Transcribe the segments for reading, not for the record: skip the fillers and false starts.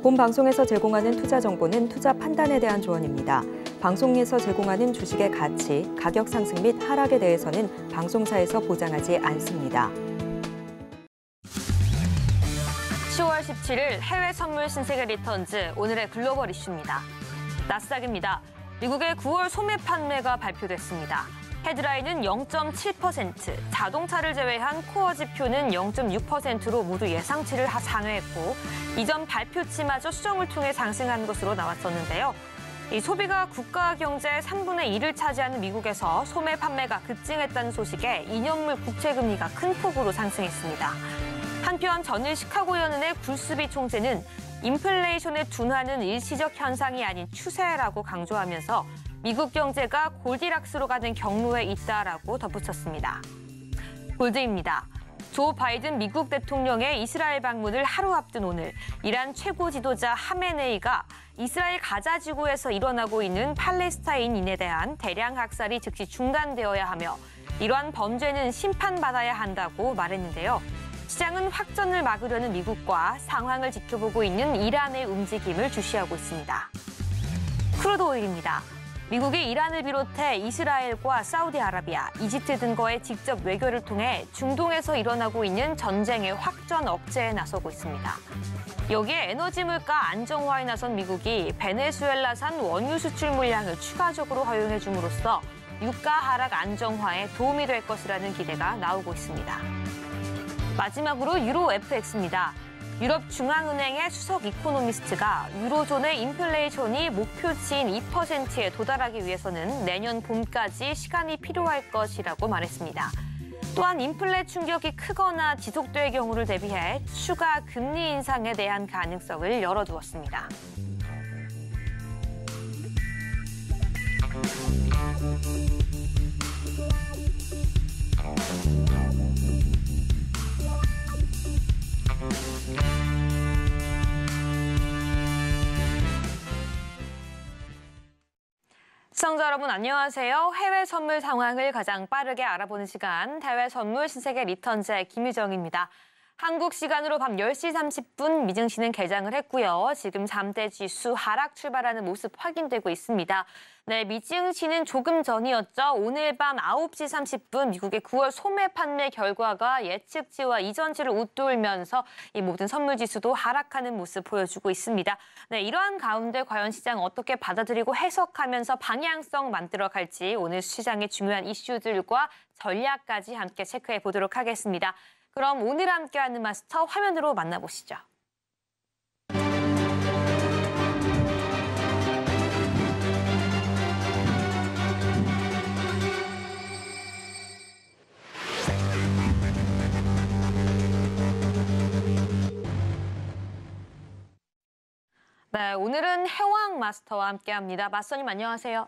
본 방송에서 제공하는 투자 정보는 투자 판단에 대한 조언입니다. 방송에서 제공하는 주식의 가치, 가격 상승 및 하락에 대해서는 방송사에서 보장하지 않습니다. 10월 17일 해외 선물 신세계 리턴즈 오늘의 글로벌 이슈입니다. 나스닥입니다. 미국의 9월 소매 판매가 발표됐습니다. 헤드라인은 0.7%, 자동차를 제외한 코어 지표는 0.6%로 모두 예상치를 상회했고 이전 발표치마저 수정을 통해 상승한 것으로 나왔었는데요. 이 소비가 국가 경제의 3분의 1을 차지하는 미국에서 소매 판매가 급증했다는 소식에 2년물 국채금리가 큰 폭으로 상승했습니다. 한편 전일 시카고연은의 굴스비 총재는 인플레이션의 둔화는 일시적 현상이 아닌 추세라고 강조하면서 미국 경제가 골디락스로 가는 경로에 있다라고 덧붙였습니다. 골드입니다. 조 바이든 미국 대통령의 이스라엘 방문을 하루 앞둔 오늘 이란 최고 지도자 하메네이가 이스라엘 가자 지구에서 일어나고 있는 팔레스타인인에 대한 대량 학살이 즉시 중단되어야 하며 이러한 범죄는 심판받아야 한다고 말했는데요. 시장은 확전을 막으려는 미국과 상황을 지켜보고 있는 이란의 움직임을 주시하고 있습니다. 크루드 오일입니다. 미국이 이란을 비롯해 이스라엘과 사우디아라비아, 이집트 등과의 직접 외교를 통해 중동에서 일어나고 있는 전쟁의 확전 억제에 나서고 있습니다. 여기에 에너지 물가 안정화에 나선 미국이 베네수엘라산 원유 수출 물량을 추가적으로 허용해 줌으로써 유가 하락 안정화에 도움이 될 것이라는 기대가 나오고 있습니다. 마지막으로 유로 FX입니다. 유럽 중앙은행의 수석 이코노미스트가 유로존의 인플레이션이 목표치인 2%에 도달하기 위해서는 내년 봄까지 시간이 필요할 것이라고 말했습니다. 또한 인플레 충격이 크거나 지속될 경우를 대비해 추가 금리 인상에 대한 가능성을 열어두었습니다. 시청자 여러분 안녕하세요. 해외 선물 상황을 가장 빠르게 알아보는 시간 해외 선물 신세계 리턴즈의 김유정입니다. 한국 시간으로 밤 10시 30분 미증시는 개장을 했고요. 지금 잠대 지수 하락 출발하는 모습 확인되고 있습니다. 네, 미증시는 조금 전이었죠. 오늘 밤 9시 30분 미국의 9월 소매 판매 결과가 예측치와 이전치를 웃돌면서 이 모든 선물 지수도 하락하는 모습 보여주고 있습니다. 네, 이러한 가운데 과연 시장 어떻게 받아들이고 해석하면서 방향성 만들어갈지 오늘 시장의 중요한 이슈들과 전략까지 함께 체크해 보도록 하겠습니다. 그럼 오늘 함께하는 마스터 화면으로 만나보시죠. 네, 오늘은 해왕 마스터와 함께합니다. 마스터님 안녕하세요.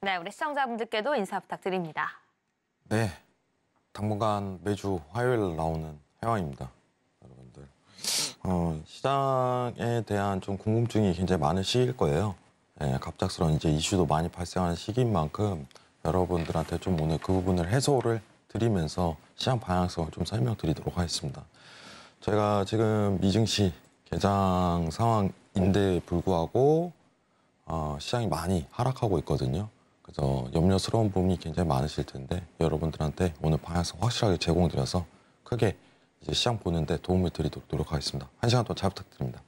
네, 우리 시청자분들께도 인사 부탁드립니다. 네, 당분간 매주 화요일 나오는 해왕입니다. 여러분들 시장에 대한 좀 궁금증이 굉장히 많은 시기일 거예요. 네, 갑작스러운 이제 이슈도 많이 발생하는 시기인 만큼 여러분들한테 좀 오늘 그 부분을 해소를 드리면서 시장 방향성을 좀 설명드리도록 하겠습니다. 저희가 지금 미증시 개장 상황인데 불구하고 시장이 많이 하락하고 있거든요. 그래서 염려스러운 부분이 굉장히 많으실 텐데 여러분들한테 오늘 방향성 확실하게 제공드려서 크게 이제 시장 보는데 도움을 드리도록 노력하겠습니다. 1시간 동안 잘 부탁드립니다.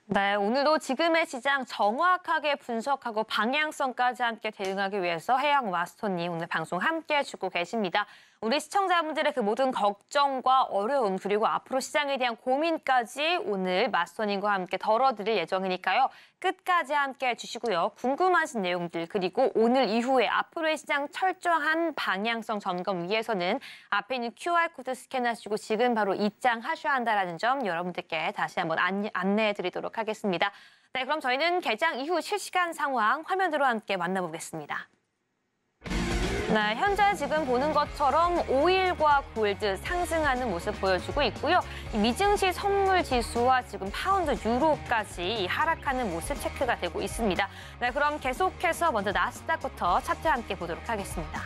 네, 오늘도 지금의 시장 정확하게 분석하고 방향성까지 함께 대응하기 위해서 해양 마스터님 오늘 방송 함께 해주고 계십니다. 우리 시청자분들의 그 모든 걱정과 어려움 그리고 앞으로 시장에 대한 고민까지 오늘 마스터님과 함께 덜어드릴 예정이니까요. 끝까지 함께 해주시고요. 궁금하신 내용들 그리고 오늘 이후에 앞으로의 시장 철저한 방향성 점검 위해서는 앞에 있는 QR코드 스캔하시고 지금 바로 입장하셔야 한다는 점 여러분들께 다시 한번 안내해드리도록 하겠습니다. 네, 그럼 저희는 개장 이후 실시간 상황 화면으로 함께 만나보겠습니다. 네, 현재 지금 보는 것처럼 오일과 골드 상승하는 모습 보여주고 있고요. 미증시 선물 지수와 지금 파운드, 유로까지 하락하는 모습 체크가 되고 있습니다. 네, 그럼 계속해서 먼저 나스닥부터 차트 함께 보도록 하겠습니다.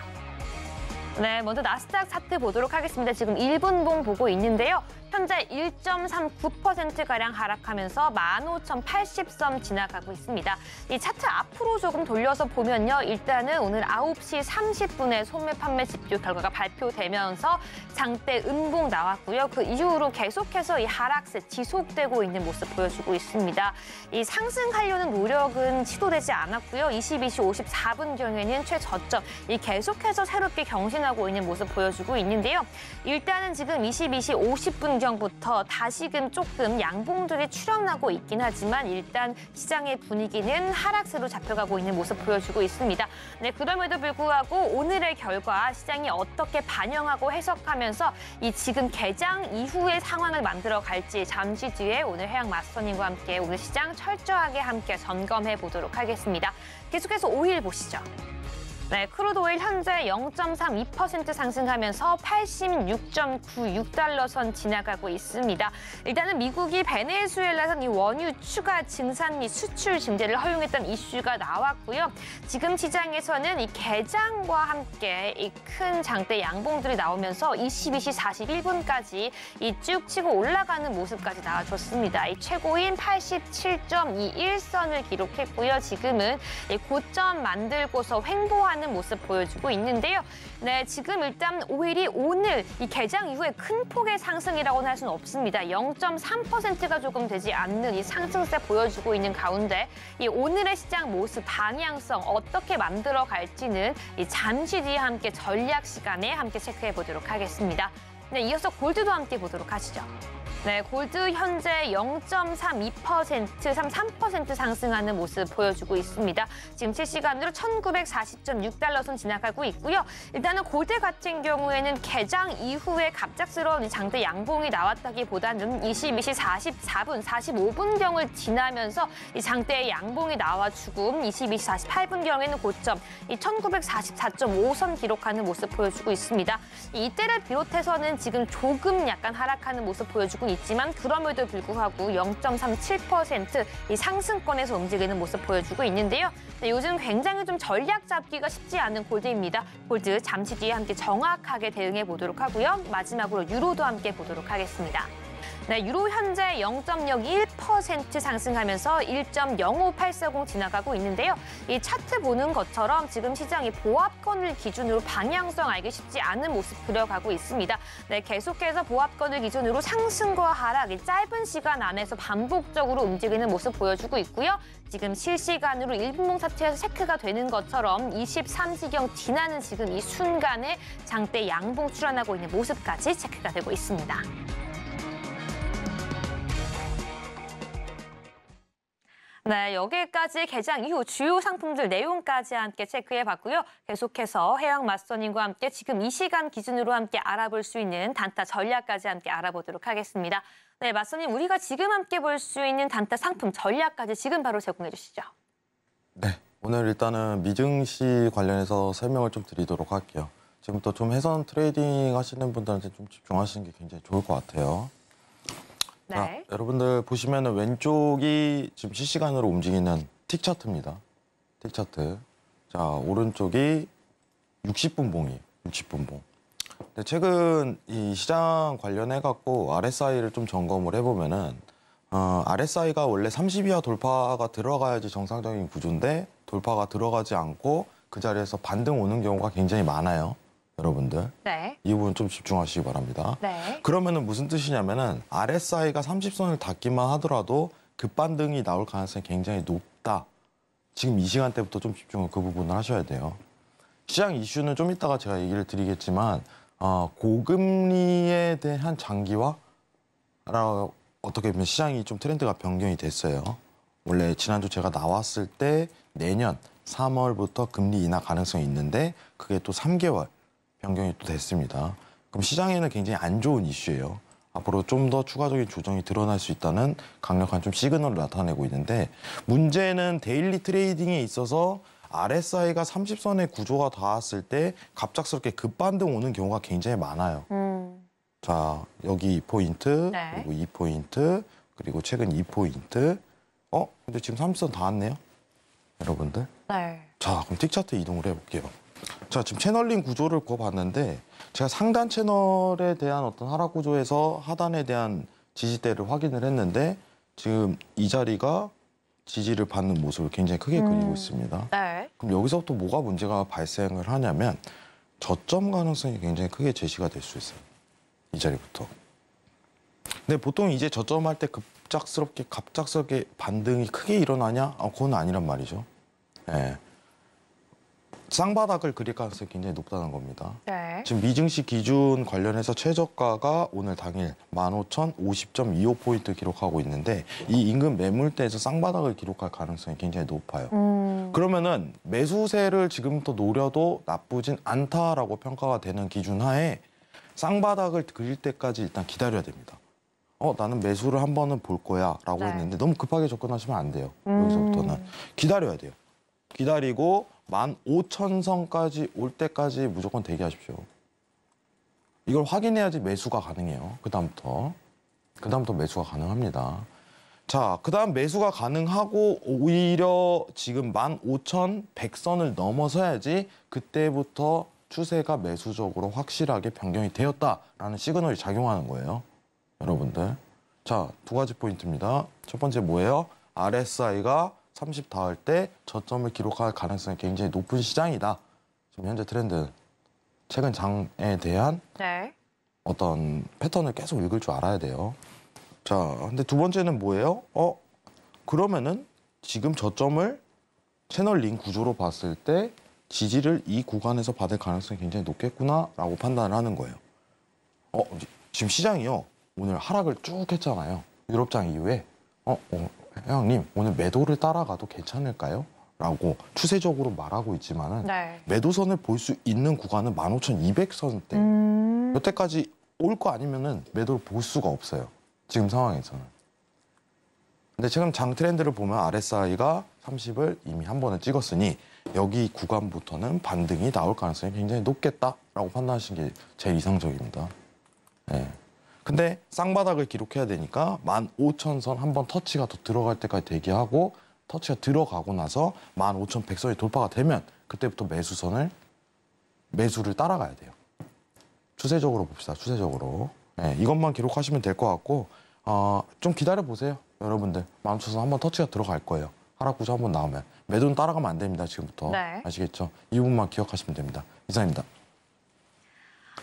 네, 먼저 나스닥 차트 보도록 하겠습니다. 지금 1분봉 보고 있는데요. 현재 1.39%가량 하락하면서 15,080선 지나가고 있습니다. 이 차트 앞으로 조금 돌려서 보면요. 일단은 오늘 9시 30분에 소매 판매 지표 결과가 발표되면서 장대 음봉 나왔고요. 그 이후로 계속해서 이 하락세 지속되고 있는 모습 보여주고 있습니다. 이 상승하려는 노력은 시도되지 않았고요. 22시 54분경에는 최저점, 이 계속해서 새롭게 경신하고 있는 모습 보여주고 있는데요. 일단은 지금 22시 50분경부터 다시금 조금 양봉들이 출현하고 있긴 하지만 일단 시장의 분위기는 하락세로 잡혀가고 있는 모습 보여주고 있습니다. 네, 그럼에도 불구하고 오늘의 결과 시장이 어떻게 반영하고 해석하면서 이 지금 개장 이후의 상황을 만들어 갈지 잠시 뒤에 오늘 해양 마스터님과 함께 오늘 시장 철저하게 함께 점검해 보도록 하겠습니다. 계속해서 오일 보시죠. 네, 크루드 오일 현재 0.32% 상승하면서 86.96달러 선 지나가고 있습니다. 일단은 미국이 베네수엘라산 이 원유 추가 증산 및 수출 증대를 허용했던 이슈가 나왔고요. 지금 시장에서는 이 개장과 함께 이 큰 장대 양봉들이 나오면서 22시 41분까지 이 쭉 치고 올라가는 모습까지 나와줬습니다. 이 최고인 87.21선을 기록했고요. 지금은 이 고점 만들고서 횡보하는 모습 보여주고 있는데요. 네, 지금 일단 오일이 오늘 이 개장 이후에 큰 폭의 상승이라고는 할 수는 없습니다. 0.3%가 조금 되지 않는 이 상승세 보여주고 있는 가운데 이 오늘의 시장 모습 방향성 어떻게 만들어 갈지는 이 잠시 뒤에 함께 전략 시간에 함께 체크해 보도록 하겠습니다. 네, 이어서 골드도 함께 보도록 하시죠. 네, 골드 현재 0.32%, 33% 상승하는 모습 보여주고 있습니다. 지금 실시간으로 1940.6달러 선 지나가고 있고요. 일단은 골드 같은 경우에는 개장 이후에 갑작스러운 장대 양봉이 나왔다기보다는 22시 44분, 45분경을 지나면서 이 장대의 양봉이 나와주고 22시 48분경에는 고점 이 1944.5선 기록하는 모습 보여주고 있습니다. 이때를 비롯해서는 지금 조금 약간 하락하는 모습 보여주고 있지만 그럼에도 불구하고 0.37% 이 상승권에서 움직이는 모습 보여주고 있는데요. 네, 요즘 굉장히 좀 전략 잡기가 쉽지 않은 골드입니다. 골드 잠시 뒤에 함께 정확하게 대응해 보도록 하고요. 마지막으로 유로도 함께 보도록 하겠습니다. 네, 유로 현재 0.01% 상승하면서 1.05840 지나가고 있는데요. 이 차트 보는 것처럼 지금 시장이 보합권을 기준으로 방향성 알기 쉽지 않은 모습 그려가고 있습니다. 네, 계속해서 보합권을 기준으로 상승과 하락, 이 짧은 시간 안에서 반복적으로 움직이는 모습 보여주고 있고요. 지금 실시간으로 1분봉 차트에서 체크가 되는 것처럼 23시경 지나는 지금 이 순간에 장대 양봉 출현하고 있는 모습까지 체크가 되고 있습니다. 네, 여기까지 개장 이후 주요 상품들 내용까지 함께 체크해봤고요. 계속해서 해양 마스터님과 함께 지금 이 시간 기준으로 함께 알아볼 수 있는 단타 전략까지 함께 알아보도록 하겠습니다. 네, 마스터님, 우리가 지금 함께 볼 수 있는 단타 상품 전략까지 지금 바로 제공해 주시죠. 네, 오늘 일단은 미증시 관련해서 설명을 좀 드리도록 할게요. 지금부터 좀 해선 트레이딩 하시는 분들한테 좀 집중하시는 게 굉장히 좋을 것 같아요. 네. 자, 여러분들 보시면은 왼쪽이 지금 실시간으로 움직이는 틱 차트입니다. 틱 차트. 자, 오른쪽이 60분 봉이에요. 60분 봉. 근데 최근 이 시장 관련해 갖고 RSI를 좀 점검을 해보면은 RSI가 원래 30 이하 돌파가 들어가야지 정상적인 구조인데 돌파가 들어가지 않고 그 자리에서 반등 오는 경우가 굉장히 많아요. 여러분들. 네. 이 부분 좀 집중하시기 바랍니다. 네. 그러면은 무슨 뜻이냐면은 RSI가 30선을 닿기만 하더라도 급반등이 나올 가능성이 굉장히 높다. 지금 이 시간대부터 좀 집중을 그 부분을 하셔야 돼요. 시장 이슈는 좀 이따가 제가 얘기를 드리겠지만 고금리에 대한 장기화 어떻게 보면 시장이 좀 트렌드가 변경이 됐어요. 원래 지난주 제가 나왔을 때 내년 3월부터 금리 인하 가능성이 있는데 그게 또 3개월 변경이 또 됐습니다. 그럼 시장에는 굉장히 안 좋은 이슈예요. 앞으로 좀 더 추가적인 조정이 드러날 수 있다는 강력한 좀 시그널을 나타내고 있는데 문제는 데일리 트레이딩에 있어서 RSI가 30선의 구조가 닿았을 때 갑작스럽게 급반등 오는 경우가 굉장히 많아요. 자, 여기 2포인트, 네. 그리고 2포인트, 그리고 최근 2포인트. 근데 지금 30선 닿았네요. 여러분들. 네. 자, 그럼 틱차트 이동을 해볼게요. 자, 지금 채널링 구조를 그어봤는데 제가 상단 채널에 대한 어떤 하락 구조에서 하단에 대한 지지대를 확인을 했는데 지금 이 자리가 지지를 받는 모습을 굉장히 크게 그리고 있습니다. 네. 그럼 여기서부터 뭐가 문제가 발생을 하냐면 저점 가능성이 굉장히 크게 제시가 될 수 있어요. 이 자리부터. 근데 보통 이제 저점할 때 갑작스럽게 반등이 크게 일어나냐? 그건 아니란 말이죠. 예. 쌍바닥을 그릴 가능성이 굉장히 높다는 겁니다. 네. 지금 미증시 기준 관련해서 최저가가 오늘 당일 15,050.25포인트 기록하고 있는데 이 인근 매물대에서 쌍바닥을 기록할 가능성이 굉장히 높아요. 그러면은 매수세를 지금부터 노려도 나쁘진 않다라고 평가가 되는 기준 하에 쌍바닥을 그릴 때까지 일단 기다려야 됩니다. 나는 매수를 한 번은 볼 거야 라고 네. 했는데 너무 급하게 접근하시면 안 돼요. 여기서부터는 기다려야 돼요. 기다리고 15,000선까지 올 때까지 무조건 대기하십시오. 이걸 확인해야지 매수가 가능해요. 그다음부터 매수가 가능합니다. 자, 그다음 매수가 가능하고 오히려 지금 15,100선을 넘어서야지 그때부터 추세가 매수적으로 확실하게 변경이 되었다라는 시그널이 작용하는 거예요. 여러분들. 자, 두 가지 포인트입니다. 첫 번째 뭐예요? RSI가 30 닿을 때 저점을 기록할 가능성이 굉장히 높은 시장이다. 지금 현재 트렌드, 최근 장에 대한 네. 어떤 패턴을 계속 읽을 줄 알아야 돼요. 자, 근데 두 번째는 뭐예요? 그러면은 지금 저점을 채널 링 구조로 봤을 때 지지를 이 구간에서 받을 가능성이 굉장히 높겠구나라고 판단을 하는 거예요. 지금 시장이요. 오늘 하락을 쭉 했잖아요. 유럽장 이후에. 회장님, 오늘 매도를 따라가도 괜찮을까요? 라고 추세적으로 말하고 있지만은 네. 매도선을 볼 수 있는 구간은 15,200선대. 여태까지 올 거 아니면은 매도를 볼 수가 없어요. 지금 상황에서는. 근데 지금 장 트렌드를 보면 RSI가 30을 이미 한 번은 찍었으니 여기 구간부터는 반등이 나올 가능성이 굉장히 높겠다라고 판단하시는 게 제일 이상적입니다. 네. 근데 쌍바닥을 기록해야 되니까 15,000선 한 번 터치가 더 들어갈 때까지 대기하고 터치가 들어가고 나서 15,100선이 돌파가 되면 그때부터 매수를 따라가야 돼요. 추세적으로 봅시다. 추세적으로. 네, 이것만 기록하시면 될 것 같고 좀 기다려보세요. 여러분들. 15,000선 한 번 터치가 들어갈 거예요. 하락 구조 한 번 나오면. 매도는 따라가면 안 됩니다. 지금부터. 네. 아시겠죠? 이 부분만 기억하시면 됩니다. 이상입니다.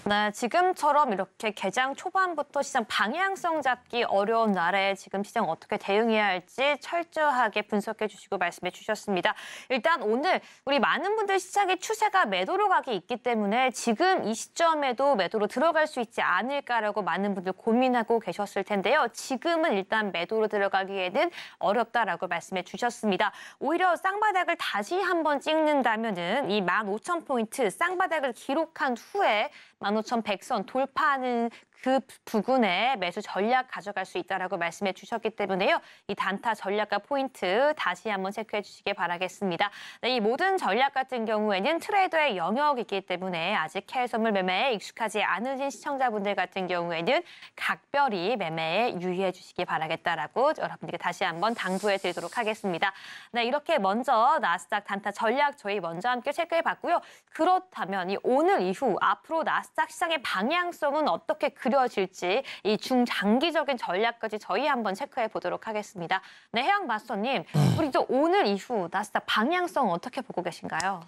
네, 지금처럼 이렇게 개장 초반부터 시장 방향성 잡기 어려운 날에 지금 시장 어떻게 대응해야 할지 철저하게 분석해 주시고 말씀해 주셨습니다. 일단 오늘 우리 많은 분들 시장의 추세가 매도로 가기 있기 때문에 지금 이 시점에도 매도로 들어갈 수 있지 않을까라고 많은 분들 고민하고 계셨을 텐데요. 지금은 일단 매도로 들어가기에는 어렵다라고 말씀해 주셨습니다. 오히려 쌍바닥을 다시 한번 찍는다면은 이 15,000포인트 쌍바닥을 기록한 후에 15,100선 돌파하는 그 부근에 매수 전략 가져갈 수 있다라고 말씀해 주셨기 때문에요. 이 단타 전략과 포인트 다시 한번 체크해 주시기 바라겠습니다. 네, 이 모든 전략 같은 경우에는 트레이더의 영역이기 때문에 아직 해외 선물 매매에 익숙하지 않으신 시청자분들 같은 경우에는 각별히 매매에 유의해 주시기 바라겠다라고 여러분들께 다시 한번 당부해 드리도록 하겠습니다. 네, 이렇게 먼저 나스닥 단타 전략 저희 먼저 함께 체크해 봤고요. 그렇다면 이 오늘 이후 앞으로 나스닥 시장의 방향성은 어떻게 그려질지 이 중장기적인 전략까지 저희 한번 체크해 보도록 하겠습니다. 네, 해양 마스터님, 우리 또 오늘 이후 나스닥 방향성 어떻게 보고 계신가요?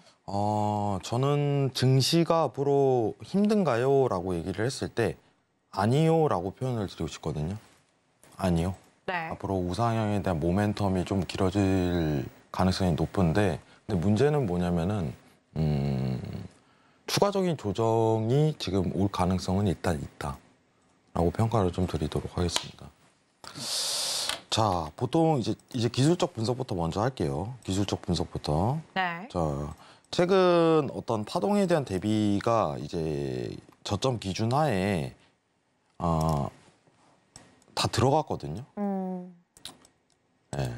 저는 증시가 앞으로 힘든가요? 라고 얘기를 했을 때 아니요 라고 표현을 드리고 싶거든요. 아니요. 네. 앞으로 우상향에 대한 모멘텀이 좀 길어질 가능성이 높은데 근데 문제는 뭐냐면은 추가적인 조정이 지금 올 가능성은 일단 있다라고 평가를 좀 드리도록 하겠습니다. 자, 보통 이제 기술적 분석부터 먼저 할게요. 기술적 분석부터. 네. 자, 최근 어떤 파동에 대한 대비가 이제 저점 기준 하에 다 들어갔거든요. 네.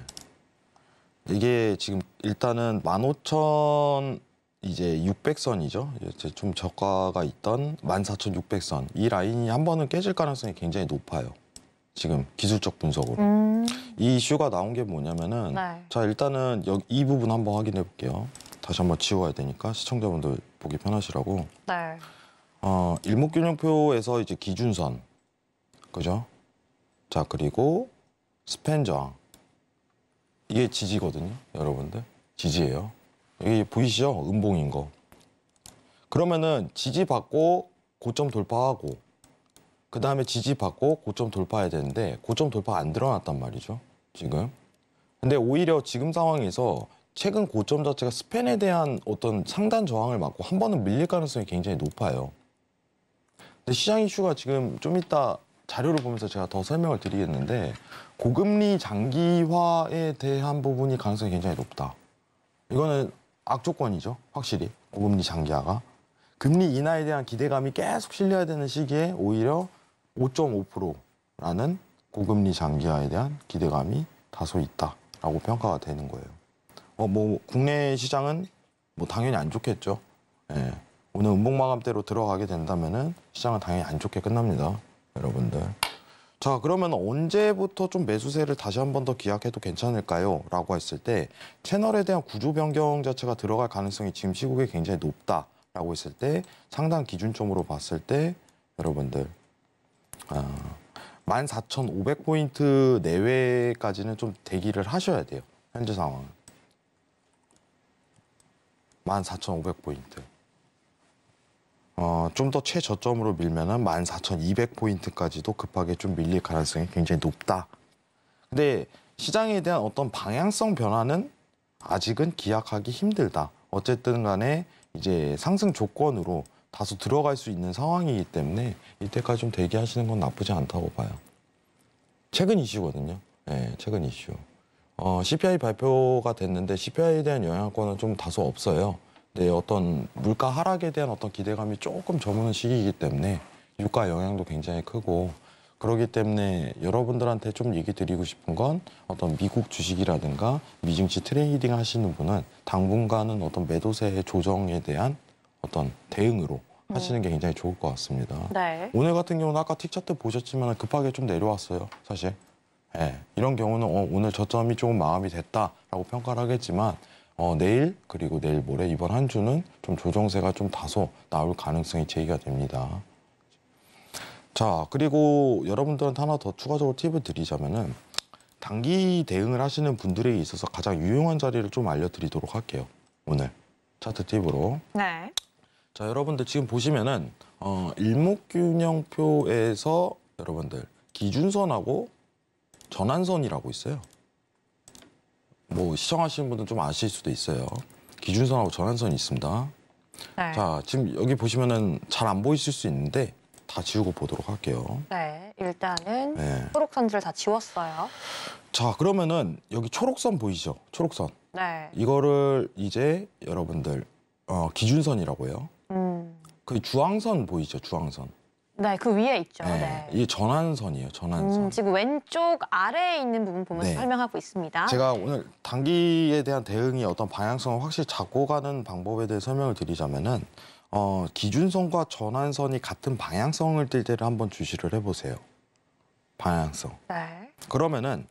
이게 지금 일단은 15,600선이죠. 이제 좀 저가가 있던 14,600선. 이 라인이 한 번은 깨질 가능성이 굉장히 높아요. 지금 기술적 분석으로. 이 이슈가 나온 게 뭐냐면은 네. 자, 일단은 이 부분 한번 확인해 볼게요. 다시 한번 지워야 되니까 시청자분들 보기 편하시라고. 네. 일목균형표에서 이제 기준선, 그죠? 자, 그리고 스팬 저항. 이게 지지거든요, 여러분들. 지지예요. 여기 보이시죠? 음봉인 거. 그러면은 지지받고 고점 돌파하고 그 다음에 지지받고 고점 돌파해야 되는데 고점 돌파 안 드러났단 말이죠, 지금. 근데 오히려 지금 상황에서 최근 고점 자체가 스팬에 대한 어떤 상단 저항을 맞고 한 번은 밀릴 가능성이 굉장히 높아요. 근데 시장 이슈가 지금 좀 이따 자료를 보면서 제가 더 설명을 드리겠는데 고금리 장기화에 대한 부분이 가능성이 굉장히 높다. 이거는 악조건이죠, 확실히. 고금리 장기화가. 금리 인하에 대한 기대감이 계속 실려야 되는 시기에 오히려 5.5%라는 고금리 장기화에 대한 기대감이 다소 있다라고 평가가 되는 거예요. 뭐 국내 시장은 뭐 당연히 안 좋겠죠. 예. 오늘 음봉 마감대로 들어가게 된다면은 시장은 당연히 안 좋게 끝납니다, 여러분들. 자, 그러면 언제부터 좀 매수세를 다시 한 번 더 기약해도 괜찮을까요? 라고 했을 때 채널에 대한 구조 변경 자체가 들어갈 가능성이 지금 시국에 굉장히 높다라고 했을 때 상당 기준점으로 봤을 때 여러분들 14,500포인트 내외까지는 좀 대기를 하셔야 돼요. 현재 상황은. 14,500포인트. 좀 더 최저점으로 밀면은 14,200포인트까지도 급하게 좀 밀릴 가능성이 굉장히 높다. 근데 시장에 대한 어떤 방향성 변화는 아직은 기약하기 힘들다. 어쨌든 간에 이제 상승 조건으로 다소 들어갈 수 있는 상황이기 때문에 이때까지 좀 대기하시는 건 나쁘지 않다고 봐요. 최근 이슈거든요. 네, 최근 이슈. CPI 발표가 됐는데 CPI에 대한 영향권은 좀 다소 없어요. 네, 어떤 물가 하락에 대한 어떤 기대감이 조금 저무는 시기이기 때문에 유가 영향도 굉장히 크고 그렇기 때문에 여러분들한테 좀 얘기 드리고 싶은 건 어떤 미국 주식이라든가 미증시 트레이딩 하시는 분은 당분간은 어떤 매도세의 조정에 대한 어떤 대응으로 하시는 게 굉장히 좋을 것 같습니다. 네. 오늘 같은 경우는 아까 틱차트 보셨지만 급하게 좀 내려왔어요, 사실. 네, 이런 경우는 오늘 저점이 조금 마감이 됐다라고 평가를 하겠지만 내일 그리고 내일 모레 이번 한 주는 좀 조정세가 좀 다소 나올 가능성이 제기가 됩니다. 자, 그리고 여러분들한테 하나 더 추가적으로 팁을 드리자면은 단기 대응을 하시는 분들에게 있어서 가장 유용한 자리를 좀 알려드리도록 할게요. 오늘 차트 팁으로. 네. 자, 여러분들 지금 보시면은 일목균형표에서 여러분들 기준선하고 전환선이라고 있어요. 뭐 시청하시는 분들은 좀 아실 수도 있어요. 기준선하고 전환선이 있습니다. 네. 자, 지금 여기 보시면은 잘 안 보이실 수 있는데 다 지우고 보도록 할게요. 네. 일단은 네. 초록선들을 다 지웠어요. 자, 그러면은 여기 초록선 보이시죠? 초록선. 네. 이거를 이제 여러분들 기준선이라고 해요. 그 주황선 보이죠? 주황선. 네, 그 위에 있죠. 네. 네. 이게 전환선이에요. 전환선. 지금 왼쪽 아래에 있는 부분 보면서 네. 설명하고 있습니다. 제가 오늘 단기에 대한 대응이 어떤 방향성을 확실히 잡고 가는 방법에 대해 설명을 드리자면은 기준선과 전환선이 같은 방향성을 띌 때를 한번 주시를 해보세요. 방향성. 네. 그러면은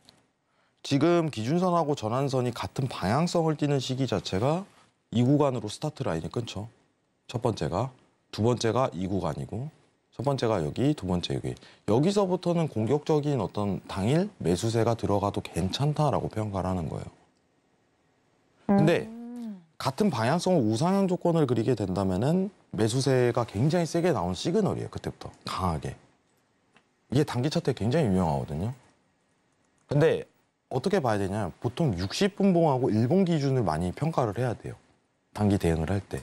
지금 기준선하고 전환선이 같은 방향성을 띠는 시기 자체가 이 구간으로 스타트 라인이 끊죠. 첫 번째가. 두 번째가 이 구간이고 첫 번째가 여기, 두 번째 여기. 여기서부터는 공격적인 어떤 당일 매수세가 들어가도 괜찮다라고 평가를 하는 거예요. 근데 같은 방향성을 우상향 조건을 그리게 된다면은 매수세가 굉장히 세게 나온 시그널이에요. 그때부터 강하게. 이게 단기 차트에 굉장히 유용하거든요. 근데 어떻게 봐야 되냐? 보통 60분봉하고 일봉 기준을 많이 평가를 해야 돼요. 단기 대응을 할 때.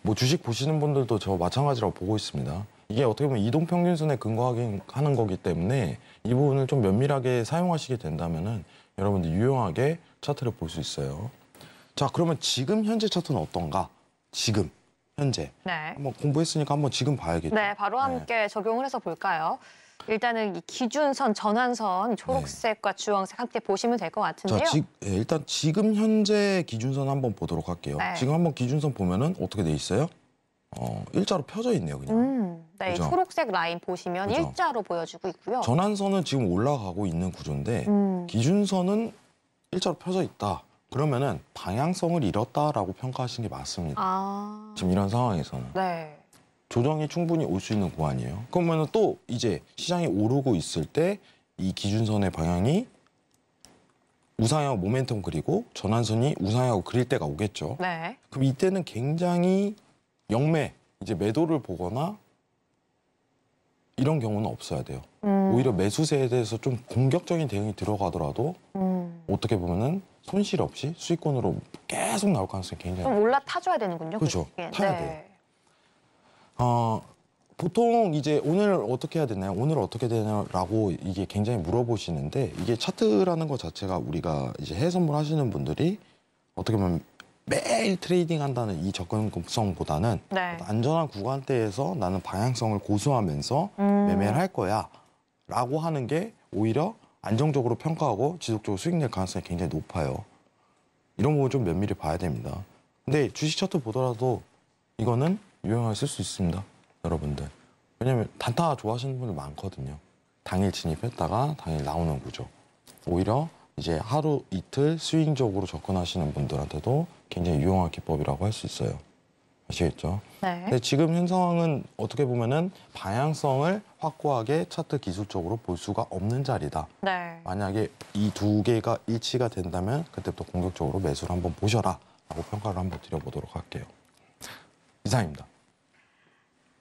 뭐 주식 보시는 분들도 저 마찬가지라고 보고 있습니다. 이게 어떻게 보면 이동평균선에 근거하는 거기 때문에 이 부분을 좀 면밀하게 사용하시게 된다면은 여러분들 유용하게 차트를 볼 수 있어요. 자, 그러면 지금 현재 차트는 어떤가? 지금 현재. 네. 한번 공부했으니까 한번 지금 봐야겠죠. 네, 바로 함께 적용을 해서 볼까요? 일단은 이 기준선, 전환선, 초록색과 주황색 함께 보시면 될 것 같은데요. 자, 일단 지금 현재 기준선 한번 보도록 할게요. 네. 지금 한번 기준선 보면은 어떻게 돼 있어요? 일자로 펴져 있네요, 그냥. 네, 이 그죠? 초록색 라인 보시면 그죠? 일자로 보여주고 있고요. 전환선은 지금 올라가고 있는 구조인데 기준선은 일자로 펴져 있다. 그러면은 방향성을 잃었다라고 평가하시는 게 맞습니다. 아, 지금 이런 상황에서는. 네. 조정이 충분히 올 수 있는 구간이에요. 그러면 또 이제 시장이 오르고 있을 때 이 기준선의 방향이 우상향 모멘텀 그리고 전환선이 우상향하고 그릴 때가 오겠죠. 네. 그럼 이때는 굉장히 영매, 이제 매도를 보거나 이런 경우는 없어야 돼요. 오히려 매수세에 대해서 좀 공격적인 대응이 들어가더라도 어떻게 보면은 손실 없이 수익권으로 계속 나올 가능성이 굉장히 좀 올라타줘야 되는군요. 그렇죠. 그게. 타야 돼요. 보통 이제 오늘 어떻게 해야 되나요? 오늘 어떻게 되나라고 이게 굉장히 물어보시는데 이게 차트라는 것 자체가 우리가 이제 해외 선물 하시는 분들이 어떻게 보면 매일 트레이딩 한다는 이 접근성보다는 네. 안전한 구간대에서 나는 방향성을 고수하면서 매매를 할 거야 라고 하는 게 오히려 안정적으로 평가하고 지속적으로 수익 낼 가능성이 굉장히 높아요. 이런 부분 좀 면밀히 봐야 됩니다. 근데 주식 차트 보더라도 이거는 유용하게 쓸 수 있습니다. 여러분들. 왜냐면 단타 좋아하시는 분들 많거든요. 당일 진입했다가 당일 나오는 구조. 오히려 이제 하루 이틀 스윙적으로 접근하시는 분들한테도 굉장히 유용한 기법이라고 할 수 있어요. 아시겠죠? 네. 근데 지금 현 상황은 어떻게 보면은 방향성을 확고하게 차트 기술적으로 볼 수가 없는 자리다. 네. 만약에 이 두 개가 일치가 된다면 그때부터 공격적으로 매수를 한번 보셔라 라고 평가를 한번 드려보도록 할게요. 이상입니다.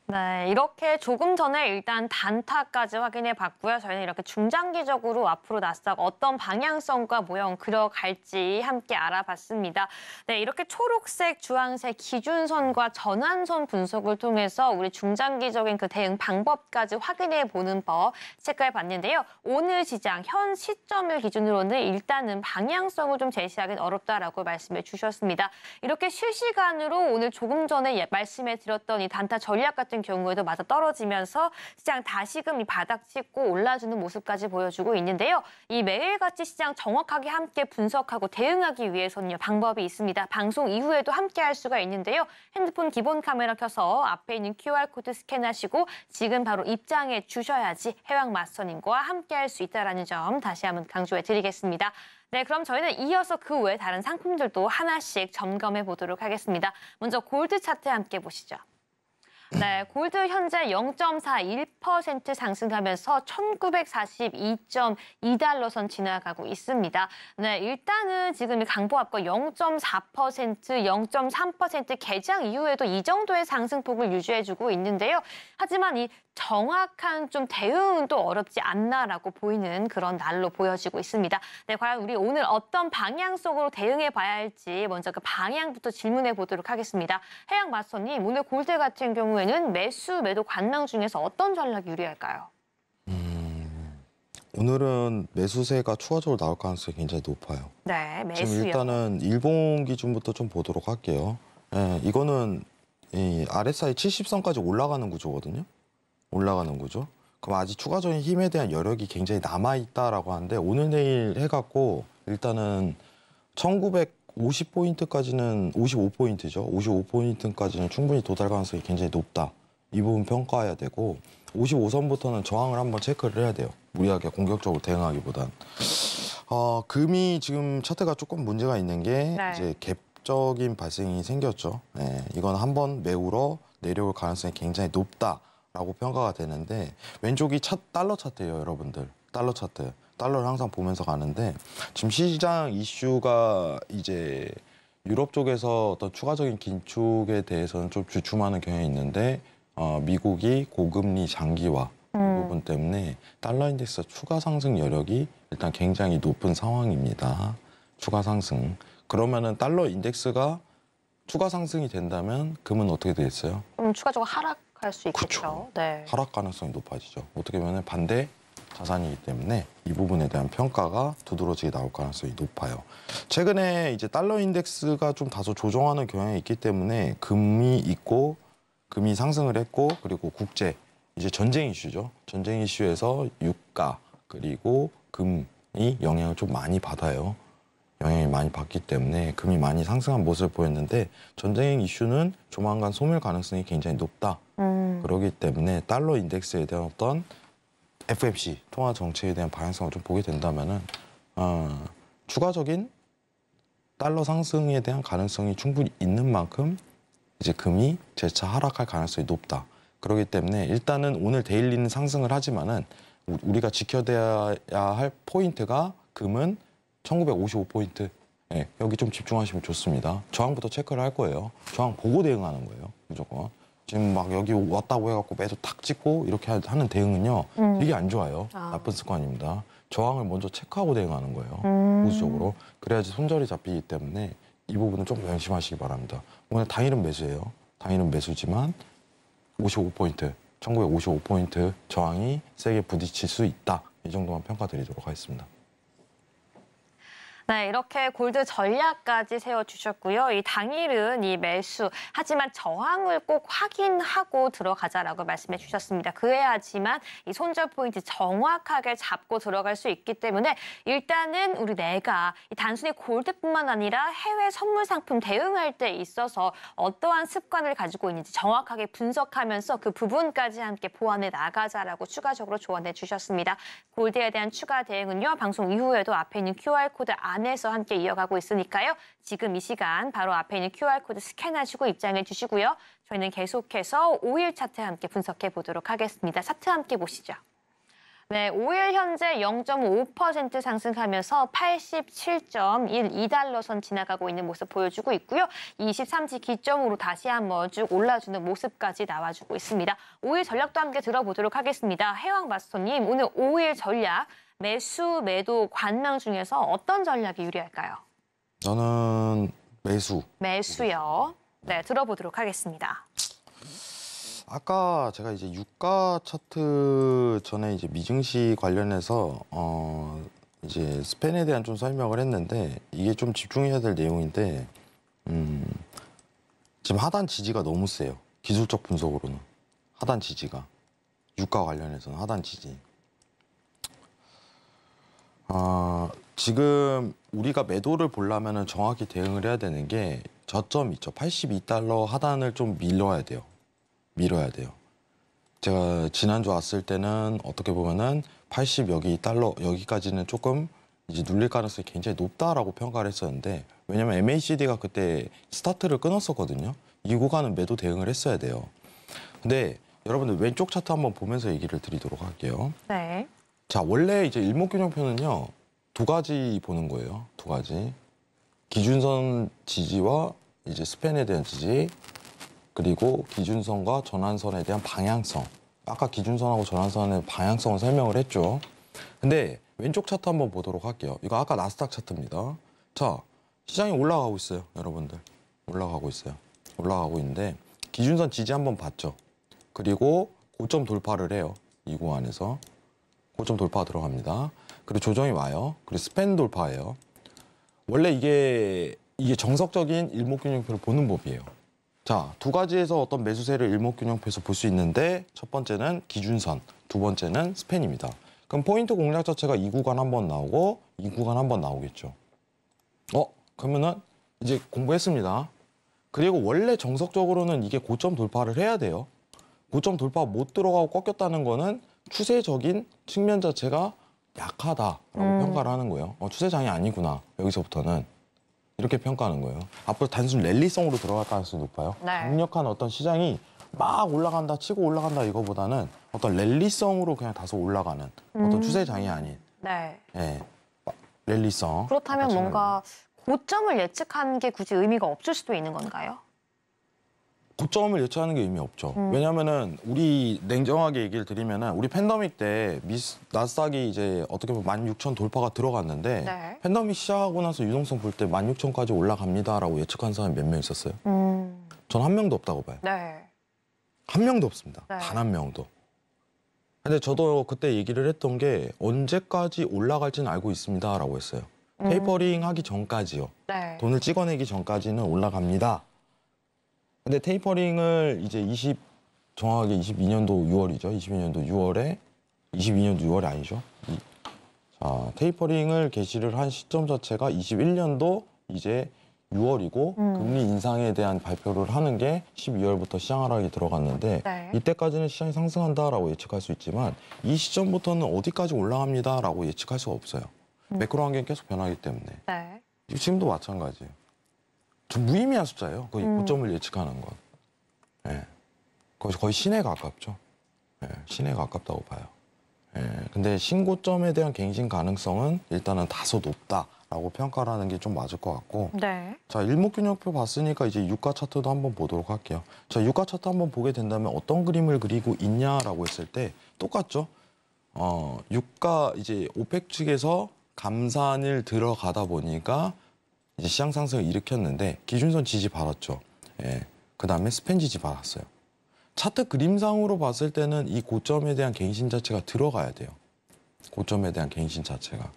네, 이렇게 조금 전에 일단 단타까지 확인해 봤고요. 저희는 이렇게 중장기적으로 앞으로 나스닥 어떤 방향성과 모형 그려갈지 함께 알아봤습니다. 네, 이렇게 초록색, 주황색 기준선과 전환선 분석을 통해서 우리 중장기적인 그 대응 방법까지 확인해 보는 법 체크해 봤는데요. 오늘 시장 현 시점을 기준으로는 일단은 방향성을 좀 제시하기는 어렵다라고 말씀해 주셨습니다. 이렇게 실시간으로 오늘 조금 전에 말씀해 드렸던 이 단타 전략 같은 경우에도 맞아 떨어지면서 시장 다시금 이 바닥 찍고 올라주는 모습까지 보여주고 있는데요. 이 매일같이 시장 정확하게 함께 분석하고 대응하기 위해서는요. 방법이 있습니다. 방송 이후에도 함께 할 수가 있는데요. 핸드폰 기본 카메라 켜서 앞에 있는 QR코드 스캔하시고 지금 바로 입장해 주셔야지 해왕 마스터님과 함께 할 수 있다는 점 다시 한번 강조해 드리겠습니다. 네, 그럼 저희는 이어서 그 외 다른 상품들도 하나씩 점검해 보도록 하겠습니다. 먼저 골드 차트 함께 보시죠. 네, 골드 현재 0.41% 상승하면서 1942.2달러 선 지나가고 있습니다. 네, 일단은 지금 이 강보합과 0.4%, 0.3% 개장 이후에도 이 정도의 상승폭을 유지해주고 있는데요. 하지만 이 정확한 좀 대응은 또 어렵지 않나라고 보이는 그런 날로 보여지고 있습니다. 네, 과연 우리 오늘 어떤 방향성으로 대응해 봐야 할지 먼저 그 방향부터 질문해 보도록 하겠습니다. 해양 마스터님, 오늘 골드 같은 경우에는 매수, 매도 관망 중에서 어떤 전략이 유리할까요? 오늘은 매수세가 추가적으로 나올 가능성이 굉장히 높아요. 네, 매수요. 지금 일단은 일본 기준부터 좀 보도록 할게요. 예, 이거는 이 RSI 70선까지 올라가는 구조거든요. 올라가는 구조. 그럼 아직 추가적인 힘에 대한 여력이 굉장히 남아있다라고 하는데 오늘 내일 해갖고 일단은 1950포인트까지는 55포인트죠. 55포인트까지는 충분히 도달 가능성이 굉장히 높다. 이 부분 평가해야 되고 55선부터는 저항을 한번 체크를 해야 돼요. 무리하게 공격적으로 대응하기보단. 금이 지금 차트가 조금 문제가 있는 게 네. 이제 갭적인 발생이 생겼죠. 네, 이건 한번 매우러 내려올 가능성이 굉장히 높다라고 평가가 되는데 왼쪽이 달러 차트예요, 여러분들. 달러 차트. 달러를 항상 보면서 가는데 지금 시장 이슈가 이제 유럽 쪽에서 어떤 추가적인 긴축에 대해서는 좀 주춤하는 경향이 있는데 미국이 고금리 장기화 이 부분 때문에 달러 인덱스 추가 상승 여력이 일단 굉장히 높은 상황입니다. 추가 상승. 그러면은 달러 인덱스가 추가 상승이 된다면 금은 어떻게 되겠어요? 추가적으로 하락할 수 있겠죠. 그쵸. 네. 하락 가능성이 높아지죠. 어떻게 보면 반대 자산이기 때문에 이 부분에 대한 평가가 두드러지게 나올 가능성이 높아요. 최근에 이제 달러 인덱스가 좀 다소 조정하는 경향이 있기 때문에 금이 있고 금이 상승을 했고 그리고 국제 이제 전쟁 이슈죠. 전쟁 이슈에서 유가 그리고 금이 영향을 좀 많이 받아요. 영향이 많이 받기 때문에 금이 많이 상승한 모습을 보였는데 전쟁 이슈는 조만간 소멸 가능성이 굉장히 높다. 그렇기 때문에 달러 인덱스에 대한 어떤 FMC 통화 정책에 대한 방향성을 좀 보게 된다면은 추가적인 달러 상승에 대한 가능성이 충분히 있는 만큼 이제 금이 재차 하락할 가능성이 높다. 그렇기 때문에 일단은 오늘 데일리는 상승을 하지만은 우리가 지켜야 할 포인트가 금은 1955포인트. 네, 여기 좀 집중하시면 좋습니다. 저항부터 체크를 할 거예요. 저항 보고 대응하는 거예요. 무조건. 지금 막 여기 왔다고 해갖고 매도 탁 찍고 이렇게 하는 대응은요. 되게 안 좋아요. 나쁜 습관입니다. 저항을 먼저 체크하고 대응하는 거예요. 보수적으로. 그래야지 손절이 잡히기 때문에 이 부분은 좀 명심하시기 바랍니다. 오늘 당일은 매수예요. 당일은 매수지만 55포인트, 1955포인트 저항이 세게 부딪힐 수 있다. 이 정도만 평가드리도록 하겠습니다. 네, 이렇게 골드 전략까지 세워주셨고요. 이 당일은 이 매수, 하지만 저항을 꼭 확인하고 들어가자라고 말씀해 주셨습니다. 그래야지만 이 손절 포인트 정확하게 잡고 들어갈 수 있기 때문에 일단은 우리 내가 단순히 골드뿐만 아니라 해외 선물 상품 대응할 때 있어서 어떠한 습관을 가지고 있는지 정확하게 분석하면서 그 부분까지 함께 보완해 나가자라고 추가적으로 조언해 주셨습니다. 골드에 대한 추가 대응은요, 방송 이후에도 앞에 있는 QR코드 안에서 함께 이어가고 있으니까요. 지금 이 시간 바로 앞에 있는 QR코드 스캔하시고 입장해 주시고요. 저희는 계속해서 5일 차트 함께 분석해 보도록 하겠습니다. 차트 함께 보시죠. 네, 5일 현재 0.5% 상승하면서 87.12달러 선 지나가고 있는 모습 보여주고 있고요. 23지 기점으로 다시 한번 쭉 올라주는 모습까지 나와주고 있습니다. 5일 전략도 함께 들어보도록 하겠습니다. 해왕마스터님, 오늘 5일 전략 매수, 매도, 관망 중에서 어떤 전략이 유리할까요? 저는 매수. 매수요. 네, 들어보도록 하겠습니다. 아까 제가 이제 유가 차트 전에 이제 미증시 관련해서 이제 스팬에 대한 좀 설명을 했는데 이게 좀 집중해야 될 내용인데 지금 하단 지지가 너무 세요. 기술적 분석으로는 하단 지지가 유가 관련해서는 하단 지지. 지금 우리가 매도를 보려면은 정확히 대응을 해야 되는 게 저점 있죠. 82달러 하단을 좀 밀어야 돼요. 제가 지난주 왔을 때는 어떻게 보면은 80 여기 달러 여기까지는 조금 이제 눌릴 가능성이 굉장히 높다라고 평가를 했었는데 왜냐면 MACD가 그때 스타트를 끊었었거든요. 이 구간은 매도 대응을 했어야 돼요. 근데 여러분들 왼쪽 차트 한번 보면서 얘기를 드리도록 할게요. 네. 자, 원래 이제 일목균형표는요. 두 가지 보는 거예요. 두 가지. 기준선 지지와 이제 스팬에 대한 지지, 그리고 기준선과 전환선에 대한 방향성. 아까 기준선하고 전환선의 방향성을 설명을 했죠. 근데 왼쪽 차트 한번 보도록 할게요. 이거 아까 나스닥 차트입니다. 자, 시장이 올라가고 있어요. 여러분들. 올라가고 있어요. 올라가고 있는데 기준선 지지 한번 봤죠. 그리고 고점 돌파를 해요. 이 구간에서. 고점 돌파 들어갑니다. 그리고 조정이 와요. 그리고 스팬 돌파예요. 원래 이게 정석적인 일목균형표를 보는 법이에요. 자, 두 가지에서 어떤 매수세를 일목균형표에서 볼 수 있는데 첫 번째는 기준선, 두 번째는 스팬입니다. 그럼 포인트 공략 자체가 이 구간 한번 나오고 이 구간 한번 나오겠죠. 그러면은 이제 공부했습니다. 그리고 원래 정석적으로는 이게 고점 돌파를 해야 돼요. 고점 돌파 못 들어가고 꺾였다는 거는 추세적인 측면 자체가 약하다라고 평가를 하는 거예요. 추세장이 아니구나. 여기서부터는. 이렇게 평가하는 거예요. 앞으로 단순 랠리성으로 들어갈 가능성이 높아요. 네. 강력한 어떤 시장이 막 올라간다, 치고 올라간다 이거보다는 어떤 랠리성으로 그냥 다소 올라가는 어떤 추세장이 아닌 네. 랠리성. 그렇다면 뭔가 고점을 예측하는 게 굳이 의미가 없을 수도 있는 건가요? 고점을 예측하는 게 의미 없죠. 왜냐면은 우리 냉정하게 얘기를 드리면은 우리 팬데믹 때 나스닥이 이제 어떻게 보면 16,000 돌파가 들어갔는데 네. 팬데믹 시작하고 나서 유동성 볼 때 16,000까지 올라갑니다라고 예측한 사람이 몇 명 있었어요? 전 한 명도 없다고 봐요. 네. 한 명도 없습니다. 네. 단 한 명도. 근데 저도 그때 얘기를 했던 게 언제까지 올라갈지는 알고 있습니다라고 했어요. 테이퍼링 하기 전까지요. 네. 돈을 찍어내기 전까지는 올라갑니다. 근데 테이퍼링을 이제 정확하게 22년도 6월이죠. 22년도 6월이 아니죠. 자, 테이퍼링을 개시를 한 시점 자체가 21년도 이제 6월이고 금리 인상에 대한 발표를 하는 게 12월부터 시장 하락이 들어갔는데 네. 이때까지는 시장이 상승한다라고 예측할 수 있지만 이 시점부터는 어디까지 올라갑니다라고 예측할 수가 없어요. 매크로 환경이 계속 변하기 때문에. 네. 지금도 마찬가지예요. 좀 무의미한 숫자예요. 거의 고점을 예측하는 건. 예. 거의 신에 가깝죠. 예, 신에 가깝다고 봐요. 예, 근데 신고점에 대한 갱신 가능성은 일단은 다소 높다라고 평가를 하는 게 좀 맞을 것 같고. 네. 자, 일목균형표 봤으니까 이제 유가 차트도 한번 보도록 할게요. 자, 유가 차트 한번 보게 된다면 어떤 그림을 그리고 있냐라고 했을 때 똑같죠. 유가 이제 오펙 측에서 감산을 들어가다 보니까 이제 시장 상승을 일으켰는데 기준선 지지 받았죠. 예. 그다음에 스팬 지지 받았어요. 차트 그림상으로 봤을 때는 이 고점에 대한 갱신 자체가 들어가야 돼요. 고점에 대한 갱신 자체가.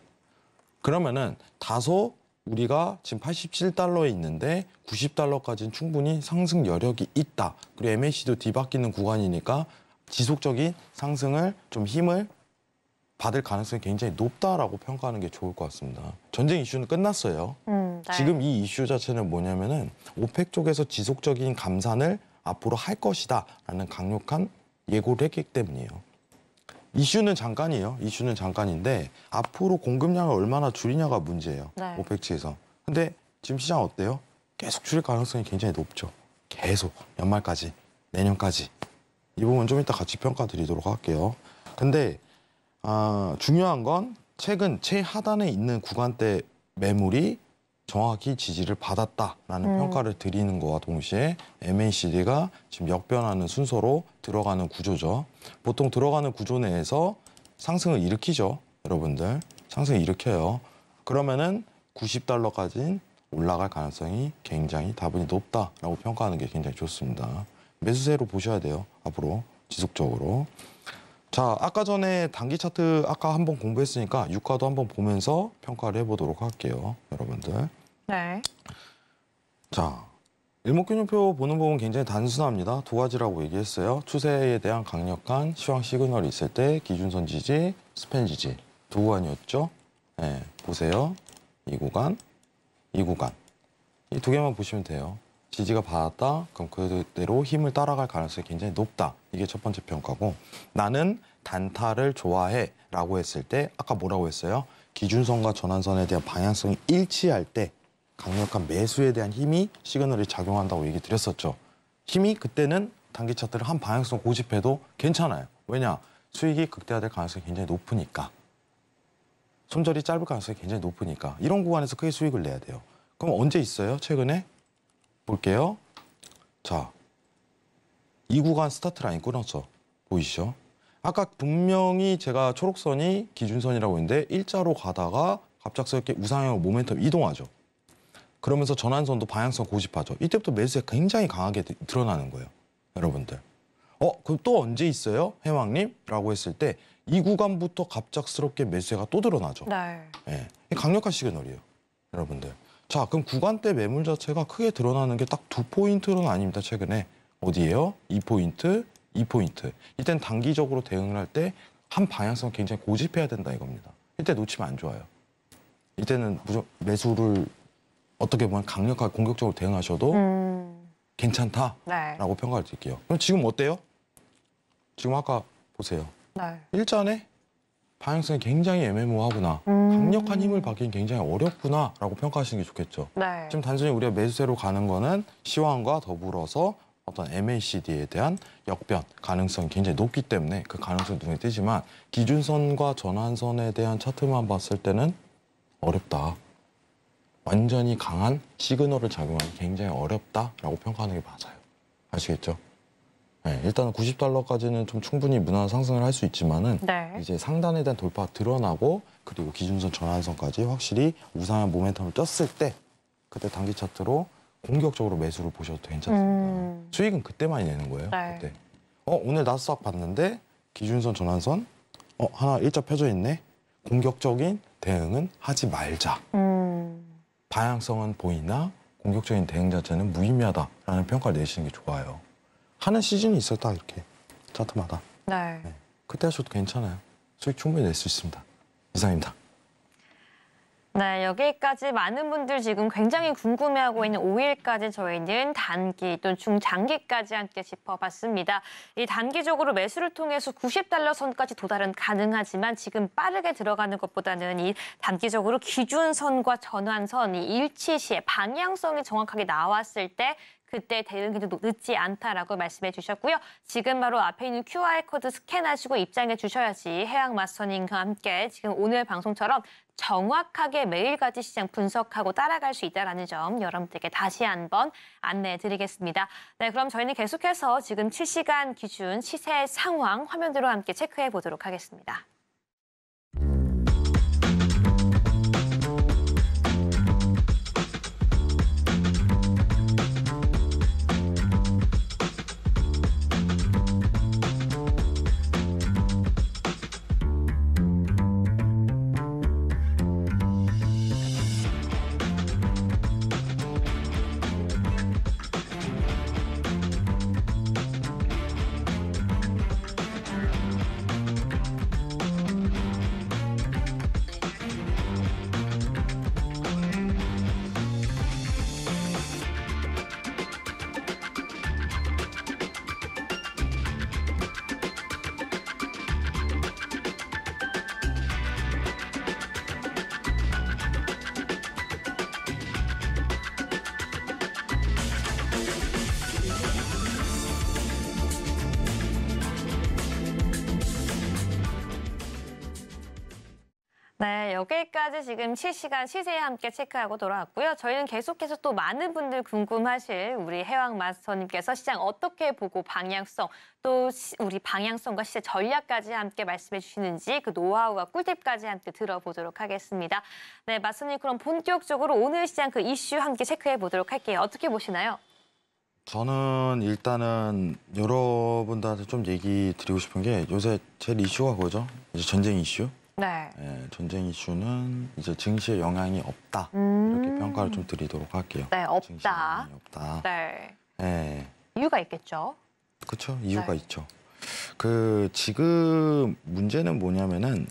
그러면은 다소 우리가 지금 87달러에 있는데 90달러까지는 충분히 상승 여력이 있다. 그리고 MAC도 뒤바뀌는 구간이니까 지속적인 상승을 좀 힘을 받을 가능성이 굉장히 높다라고 평가하는 게 좋을 것 같습니다. 전쟁 이슈는 끝났어요. 네. 지금 이 이슈 자체는 뭐냐면은 오펙 쪽에서 지속적인 감산을 앞으로 할 것이다라는 강력한 예고를 했기 때문이에요. 이슈는 잠깐이에요. 이슈는 잠깐인데 앞으로 공급량을 얼마나 줄이냐가 문제예요. 네. 오펙 측에서. 근데 지금 시장 어때요? 계속 줄일 가능성이 굉장히 높죠. 계속 연말까지, 내년까지. 이 부분 좀 이따 같이 평가 드리도록 할게요. 근데 중요한 건 최근 최하단에 있는 구간대 매물이 정확히 지지를 받았다라는 평가를 드리는 거와 동시에 MACD가 지금 역변하는 순서로 들어가는 구조죠. 보통 들어가는 구조 내에서 상승을 일으키죠. 여러분들. 상승을 일으켜요. 그러면은 90달러까지는 올라갈 가능성이 굉장히 다분히 높다라고 평가하는 게 굉장히 좋습니다. 매수세로 보셔야 돼요. 앞으로 지속적으로. 자, 아까 전에 단기 차트 아까 한번 공부했으니까 유가도 한번 보면서 평가를 해보도록 할게요. 여러분들. 네. 자, 일목균형표 보는 부분 굉장히 단순합니다. 두 가지라고 얘기했어요. 추세에 대한 강력한 시황 시그널이 있을 때 기준선 지지, 스팬 지지 두 구간이었죠. 네, 보세요. 이 구간, 이 구간. 이 두 개만 보시면 돼요. 지지가 받았다. 그럼 그대로 힘을 따라갈 가능성이 굉장히 높다. 이게 첫 번째 평가고 나는 단타를 좋아해 라고 했을 때 아까 뭐라고 했어요? 기준선과 전환선에 대한 방향성이 일치할 때 강력한 매수에 대한 힘이 시그널이 작용한다고 얘기 드렸었죠. 힘이 그때는 단기 차트를 한 방향성 고집해도 괜찮아요. 왜냐? 수익이 극대화될 가능성이 굉장히 높으니까. 손절이 짧을 가능성이 굉장히 높으니까. 이런 구간에서 크게 수익을 내야 돼요. 그럼 언제 있어요? 최근에? 볼게요. 자, 이 구간 스타트 라인 끊었죠. 보이시죠? 아까 분명히 제가 초록선이 기준선이라고 했는데 일자로 가다가 갑작스럽게 우상향으로 모멘텀 이동하죠. 그러면서 전환선도 방향성 고집하죠. 이때부터 매수세 굉장히 강하게 드러나는 거예요. 여러분들. 그럼 또 언제 있어요? 해왕님? 라고 했을 때 이 구간부터 갑작스럽게 매수세가 또 드러나죠. 네. 네. 강력한 시그널이에요. 여러분들. 자, 그럼 구간대 매물 자체가 크게 드러나는 게 딱 2포인트는 아닙니다. 최근에. 어디예요? 2포인트, 2포인트. 이때는 단기적으로 대응을 할 때 한 방향성 굉장히 고집해야 된다 이겁니다. 이때 놓치면 안 좋아요. 이때는 무조건 매수를 어떻게 보면 강력하게 공격적으로 대응하셔도 괜찮다라고 네. 평가를 드릴게요. 그럼 지금 어때요? 지금 아까 보세요. 네. 일전에 방향성이 굉장히 애매모호하구나. 강력한 힘을 받기는 굉장히 어렵구나라고 평가하시는 게 좋겠죠. 네. 지금 단순히 우리가 매수세로 가는 거는 시황과 더불어서 어떤 MACD에 대한 역변 가능성이 굉장히 높기 때문에 그 가능성이 눈에 띄지만 기준선과 전환선에 대한 차트만 봤을 때는 어렵다. 완전히 강한 시그널을 작용하기 굉장히 어렵다라고 평가하는 게 맞아요. 아시겠죠? 네, 일단은 90달러까지는 좀 충분히 무난한 상승을 할 수 있지만은 네. 이제 상단에 대한 돌파가 드러나고 그리고 기준선 전환선까지 확실히 우상한 모멘텀을 떴을 때 그때 단기 차트로 공격적으로 매수를 보셔도 괜찮습니다. 수익은 그때만이 내는 거예요. 네. 그때. 오늘 나스닥 봤는데 기준선 전환선 하나 일자 펴져 있네. 공격적인 대응은 하지 말자. 방향성은 보이나 공격적인 대응 자체는 무의미하다라는 평가를 내시는 게 좋아요. 하는 시즌이 있어요. 딱 이렇게 차트마다. 네. 그때 하셔도 괜찮아요. 수익 충분히 낼 수 있습니다. 이상입니다. 네, 여기까지 많은 분들 지금 굉장히 궁금해하고 있는 5일까지 저희는 단기 또 중장기까지 함께 짚어봤습니다. 이 단기적으로 매수를 통해서 90달러 선까지 도달은 가능하지만 지금 빠르게 들어가는 것보다는 이 단기적으로 기준선과 전환선, 이 일치 시에 방향성이 정확하게 나왔을 때 그때 대응해도 늦지 않다라고 말씀해 주셨고요. 지금 바로 앞에 있는 QR코드 스캔하시고 입장해 주셔야지 해양 마스터님과 함께 지금 오늘 방송처럼 정확하게 매일같이 시장 분석하고 따라갈 수 있다는 점 여러분들께 다시 한번 안내해 드리겠습니다. 네, 그럼 저희는 계속해서 지금 실시간 기준 시세 상황 화면으로 함께 체크해 보도록 하겠습니다. 네, 여기까지 지금 실시간 시세에 함께 체크하고 돌아왔고요. 저희는 계속해서 또 많은 분들 궁금하실 우리 해왕 마스터님께서 시장 어떻게 보고 방향성, 또 우리 방향성과 시세 전략까지 함께 말씀해 주시는지 그 노하우와 꿀팁까지 함께 들어보도록 하겠습니다. 네, 마스터님 그럼 본격적으로 오늘 시장 그 이슈 함께 체크해 보도록 할게요. 어떻게 보시나요? 저는 일단은 여러분들한테 좀 얘기 드리고 싶은 게 요새 제일 이슈가 그거죠. 이제 전쟁 이슈. 네. 예, 전쟁 이슈는 이제 증시에 영향이 없다. 이렇게 평가를 좀 드리도록 할게요. 네, 증시에 없다. 영향이 없다. 네. 예. 이유가 있겠죠? 그렇죠. 이유가 네. 있죠. 그 지금 문제는 뭐냐면은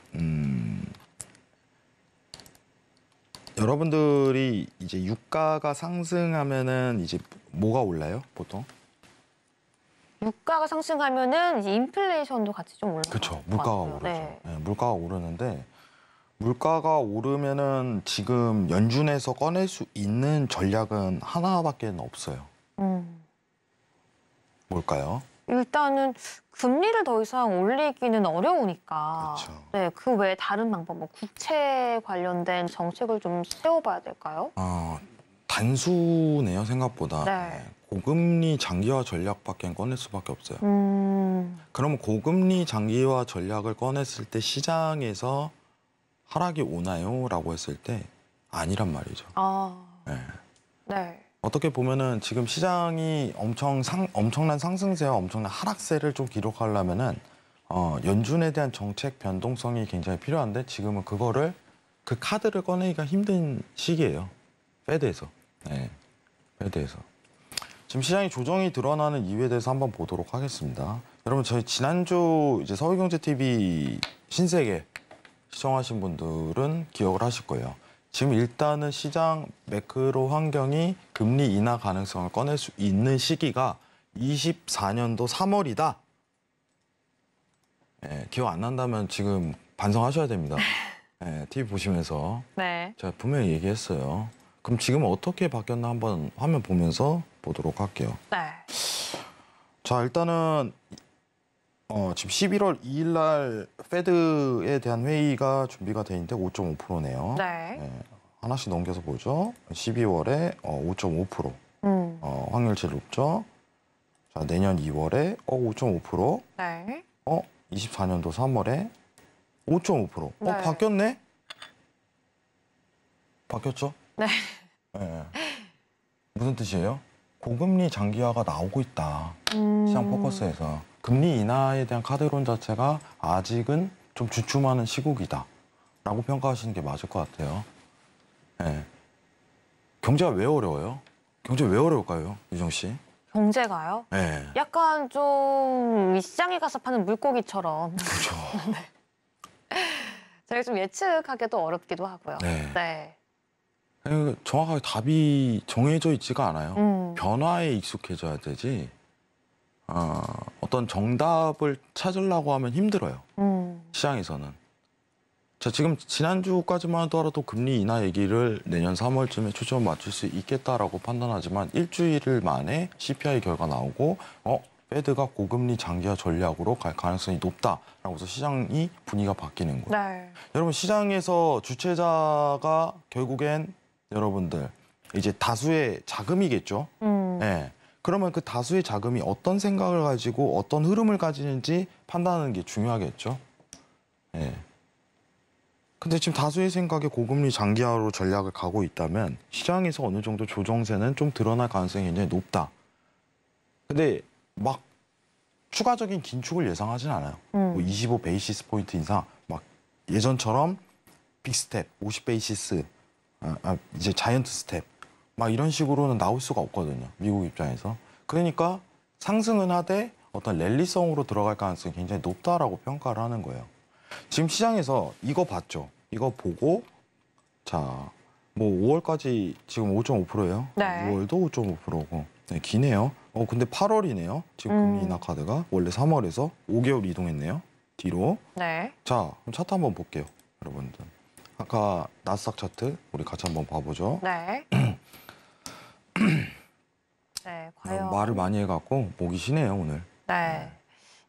여러분들이 이제 유가가 상승하면은 이제 뭐가 올라요, 보통? 유가가 상승하면은 이제 인플레이션도 같이 좀 올라가요. 그렇죠. 물가가 오르죠. 네. 네, 물가가 오르는데 물가가 오르면은 지금 연준에서 꺼낼 수 있는 전략은 하나밖에 없어요. 뭘까요? 일단은 금리를 더 이상 올리기는 어려우니까. 그렇죠. 네, 그 외에 다른 방법, 뭐 국채 관련된 정책을 좀 세워봐야 될까요? 단수네요, 생각보다. 네. 고금리 장기화 전략밖에 꺼낼 수밖에 없어요. 그러면 고금리 장기화 전략을 꺼냈을 때 시장에서 하락이 오나요? 라고 했을 때 아니란 말이죠. 네. 네. 어떻게 보면은 지금 시장이 엄청난 상승세와 엄청난 하락세를 좀 기록하려면은 연준에 대한 정책 변동성이 굉장히 필요한데 지금은 그 카드를 꺼내기가 힘든 시기예요. 페드에서. 네. 페드에서. 지금 시장이 조정이 드러나는 이유에 대해서 한번 보도록 하겠습니다. 여러분 저희 지난주 이제 서울경제TV 신세계 시청하신 분들은 기억을 하실 거예요. 지금 일단은 시장 매크로 환경이 금리 인하 가능성을 꺼낼 수 있는 시기가 24년도 3월이다. 네, 기억 안 난다면 지금 반성하셔야 됩니다. 네, TV 보시면서 네. 제가 분명히 얘기했어요. 그럼 지금 어떻게 바뀌었나 한번 화면 보면서 보도록 할게요. 네. 자, 일단은 지금 11월 2일 날 페드에 대한 회의가 준비가 돼 있는데 5.5%네요. 네. 하나씩 넘겨서 보죠. 12월에 5.5%. 확률 제일 높죠. 자, 내년 2월에 5.5%. 네. 24년도 3월에 5.5%. 네. 바뀌었네? 바뀌었죠? 네. 네. 무슨 뜻이에요? 고금리 장기화가 나오고 있다. 시장 포커스에서. 금리 인하에 대한 카드론 자체가 아직은 좀 주춤하는 시국이다. 라고 평가하시는 게 맞을 것 같아요. 네. 경제가 왜 어려워요? 경제 왜 어려울까요, 유정 씨? 경제가요? 네. 약간 좀 시장에 가서 파는 물고기처럼 그렇죠. 저희가 좀 예측하기도 어렵기도 하고요. 네. 네. 정확하게 답이 정해져 있지가 않아요. 변화에 익숙해져야 되지. 어떤 정답을 찾으려고 하면 힘들어요. 시장에서는. 자, 지금 지난주까지만 하더라도 금리 인하 얘기를 내년 3월쯤에 초점을 맞출 수 있겠다라고 판단하지만 일주일 만에 CPI 결과 나오고 페드가 고금리 장기화 전략으로 갈 가능성이 높다라고 해서 시장이 분위기가 바뀌는 거예요. 네. 여러분 시장에서 주체자가 결국엔 여러분들 이제 다수의 자금이겠죠. 네. 그러면 그 다수의 자금이 어떤 생각을 가지고 어떤 흐름을 가지는지 판단하는 게 중요하겠죠. 네. 근데 지금 다수의 생각에 고금리 장기화로 전략을 가고 있다면 시장에서 어느 정도 조정세는 좀 드러날 가능성이 굉장히 높다. 근데 막 추가적인 긴축을 예상하진 않아요. 뭐 25 베이시스 포인트 인상, 막 예전처럼 빅스텝, 50 베이시스, 이제 자이언트 스텝, 막 이런 식으로는 나올 수가 없거든요. 미국 입장에서. 그러니까 상승은 하되 어떤 랠리성으로 들어갈 가능성이 굉장히 높다라고 평가를 하는 거예요. 지금 시장에서 이거 봤죠. 이거 보고 자, 뭐 5월까지 지금 5.5%예요. 네. 6월도 5.5%고. 네, 기네요. 근데 8월이네요. 지금 금리 인하 카드가 원래 3월에서 5개월 이동했네요. 뒤로. 네. 자, 그럼 차트 한번 볼게요, 여러분들. 아까 나스닥 차트 우리 같이 한번 봐보죠. 네. 네, 과연. 말을 많이 해갖고 목이 쉬네요 오늘. 네.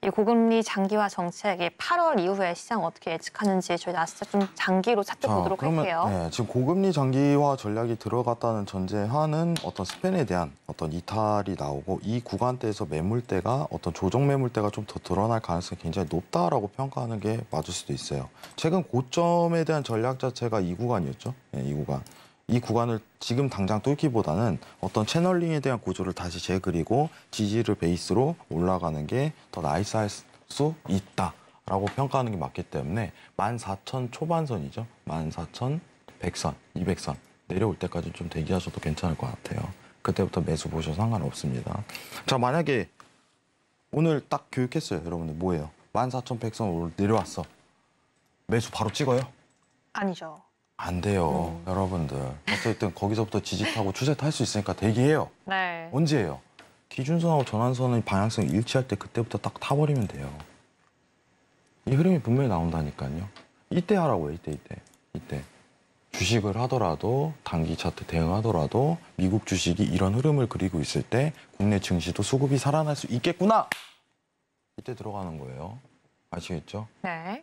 이 고금리 장기화 정책이 8월 이후에 시장 어떻게 예측하는지 저희 나스닥 좀 장기로 차트 보도록 할게요. 네, 지금 고금리 장기화 전략이 들어갔다는 전제하는 어떤 스팬에 대한 어떤 이탈이 나오고 이 구간대에서 매물대가 어떤 조정 매물대가 좀 더 드러날 가능성이 굉장히 높다라고 평가하는 게 맞을 수도 있어요. 최근 고점에 대한 전략 자체가 이 구간이었죠. 네, 이 구간. 이 구간을 지금 당장 뚫기보다는 어떤 채널링에 대한 구조를 다시 재그리고 지지를 베이스로 올라가는 게 더 나이스할 수 있다라고 평가하는 게 맞기 때문에 14,000 초반선이죠. 14,100선, 200선 내려올 때까지 좀 대기하셔도 괜찮을 것 같아요. 그때부터 매수 보셔도 상관없습니다. 자, 만약에 오늘 딱 교육했어요. 여러분들 뭐예요? 14,100선 내려왔어. 매수 바로 찍어요? 아니죠. 안 돼요. 여러분들. 어쨌든 거기서부터 지지타고 추세 탈 수 있으니까 대기해요. 네. 언제 해요? 기준선하고 전환선의 방향성이 일치할 때 그때부터 딱 타버리면 돼요. 이 흐름이 분명히 나온다니까요. 이때 하라고요. 이때. 주식을 하더라도 단기 차트 대응하더라도 미국 주식이 이런 흐름을 그리고 있을 때 국내 증시도 수급이 살아날 수 있겠구나. 이때 들어가는 거예요. 아시겠죠? 네.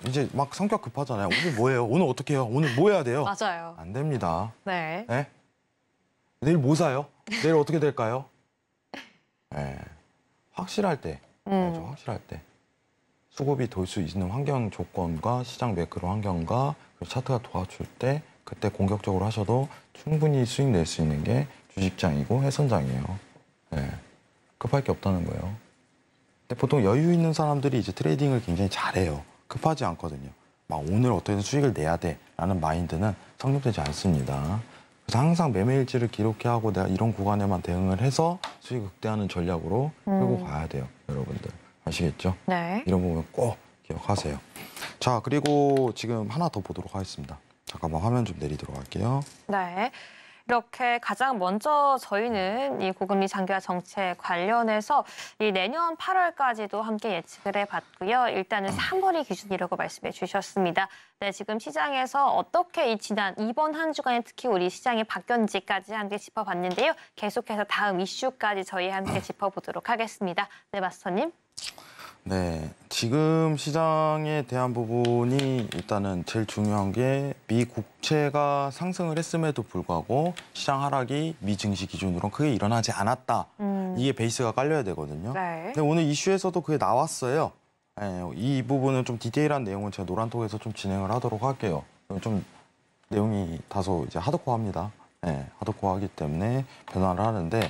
이제 막 성격 급하잖아요. 오늘 뭐예요? 오늘 어떻게 해요? 오늘 뭐 해야 돼요? 맞아요. 안 됩니다. 네. 네? 내일 뭐 사요? 내일 어떻게 될까요? 네. 확실할 때. 확실할 때. 수급이 돌 수 있는 환경 조건과 시장 매크로 환경과 차트가 도와줄 때 그때 공격적으로 하셔도 충분히 수익 낼 수 있는 게 주식장이고 해선장이에요. 네. 급할 게 없다는 거예요. 근데 보통 여유 있는 사람들이 이제 트레이딩을 굉장히 잘해요. 급하지 않거든요. 막 오늘 어떻게든 수익을 내야 돼라는 마인드는 성립되지 않습니다. 그래서 항상 매매일지를 기록해하고 내가 이런 구간에만 대응을 해서 수익 극대화하는 전략으로 끌고 가야 돼요. 여러분들. 아시겠죠? 네. 이런 부분 꼭 기억하세요. 자, 그리고 지금 하나 더 보도록 하겠습니다. 잠깐만 화면 좀 내리도록 할게요. 네. 이렇게 가장 먼저 저희는 이 고금리 장기화 정책 관련해서 이 내년 8월까지도 함께 예측을 해봤고요. 일단은 3월이 기준이라고 말씀해 주셨습니다. 네, 지금 시장에서 어떻게 이번 한 주간에 특히 우리 시장이 바뀌었는지까지 함께 짚어봤는데요. 계속해서 다음 이슈까지 저희 함께 짚어보도록 하겠습니다. 네, 마스터님. 네, 지금 시장에 대한 부분이 일단은 제일 중요한 게 미국채가 상승을 했음에도 불구하고 시장 하락이 미증시 기준으로 크게 일어나지 않았다. 이게 베이스가 깔려야 되거든요. 네. 근데 오늘 이슈에서도 그게 나왔어요. 네, 이 부분은 좀 디테일한 내용은 제가 노란톡에서 좀 진행을 하도록 할게요. 좀 내용이 다소 이제 하드코어합니다. 네, 하드코어하기 때문에 변화를 하는데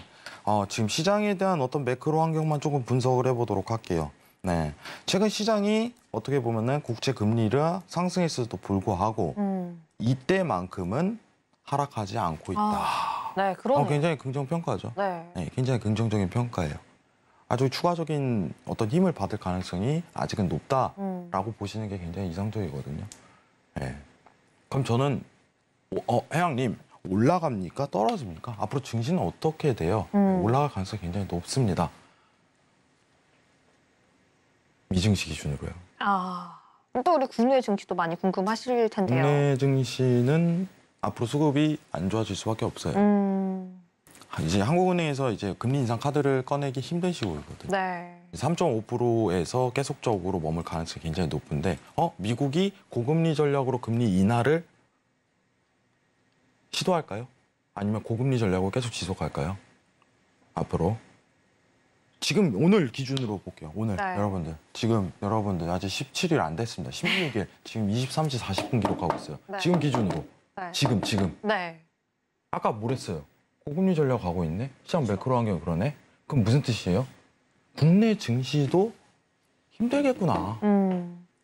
지금 시장에 대한 어떤 매크로 환경만 조금 분석을 해보도록 할게요. 네, 최근 시장이 어떻게 보면은 국채 금리가 상승했을도 불구하고 이때만큼은 하락하지 않고 있다. 네, 그러네요. 굉장히 긍정 평가죠. 네. 네, 굉장히 긍정적인 평가예요. 아주 추가적인 어떤 힘을 받을 가능성이 아직은 높다라고 보시는 게 굉장히 이상적이거든요. 네. 그럼 저는 회장님 올라갑니까? 떨어집니까? 앞으로 증시는 어떻게 돼요? 올라갈 가능성이 굉장히 높습니다. 미증시 기준으로요. 또 우리 국내 증시도 많이 궁금하실 텐데요. 국내 증시는 앞으로 수급이 안 좋아질 수밖에 없어요. 이제 한국은행에서 이제 금리 인상 카드를 꺼내기 힘든 시국이거든요. 네. 3.5%에서 계속적으로 머물 가능성이 굉장히 높은데 미국이 고금리 전략으로 금리 인하를 시도할까요? 아니면 고금리 전략을 계속 지속할까요? 앞으로 지금 오늘 기준으로 볼게요. 오늘 네. 여러분들 아직 17일 안 됐습니다. 16일 지금 23시 40분 기록하고 있어요. 네. 지금 기준으로 네. 지금 네. 아까 뭐랬어요? 고금리 전략 가고 있네? 시장 매크로 환경이 그러네? 그럼 무슨 뜻이에요? 국내 증시도 힘들겠구나.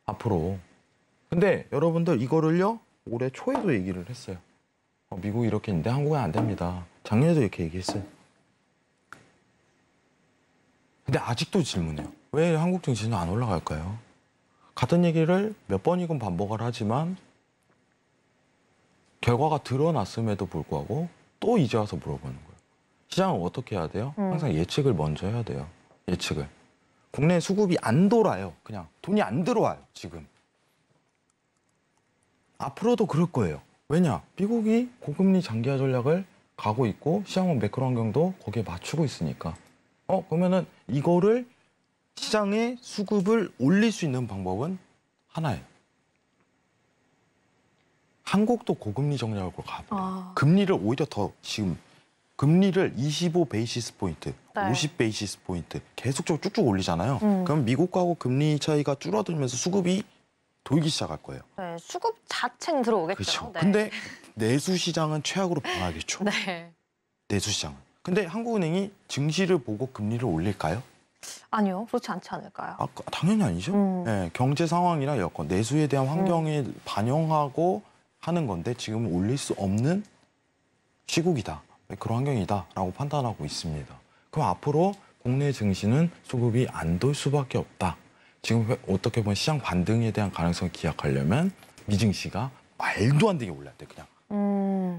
앞으로. 근데 여러분들 이거를요. 올해 초에도 얘기를 했어요. 미국이 이렇게 있는데 한국은 안 됩니다. 작년에도 이렇게 얘기했어요. 근데 아직도 질문해요. 왜 한국 증시는 안 올라갈까요? 같은 얘기를 몇 번이건 반복을 하지만 결과가 드러났음에도 불구하고 또 이제 와서 물어보는 거예요. 시장은 어떻게 해야 돼요? 항상 예측을 먼저 해야 돼요. 예측을. 국내 수급이 안 돌아요. 그냥 돈이 안 들어와요. 지금. 앞으로도 그럴 거예요. 왜냐? 미국이 고금리 장기화 전략을 가고 있고 시장은 매크로 환경도 거기에 맞추고 있으니까. 그러면은 이거를 시장의 수급을 올릴 수 있는 방법은 하나예요. 한국도 고금리 전략을 가버려요. 금리를 오히려 더 지금 금리를 25 베이시스 포인트, 네. 50 베이시스 포인트 계속적으로 쭉쭉 올리잖아요. 그럼 미국하고 금리 차이가 줄어들면서 수급이 돌기 시작할 거예요. 네, 수급 자체는 들어오겠죠. 그렇죠. 네. 근데 내수 시장은 최악으로 변하겠죠. 네. 내수 시장은. 근데 한국은행이 증시를 보고 금리를 올릴까요? 아니요, 그렇지 않지 않을까요? 당연히 아니죠. 네, 경제 상황이나 여건, 내수에 대한 환경에 반영하고 하는 건데 지금은 올릴 수 없는 시국이다. 그런 환경이다라고 판단하고 있습니다. 그럼 앞으로 국내 증시는 수급이 안 돌 수밖에 없다. 지금 어떻게 보면 시장 반등에 대한 가능성을 기약하려면 미증시가 말도 안 되게 올라야 돼. 그냥.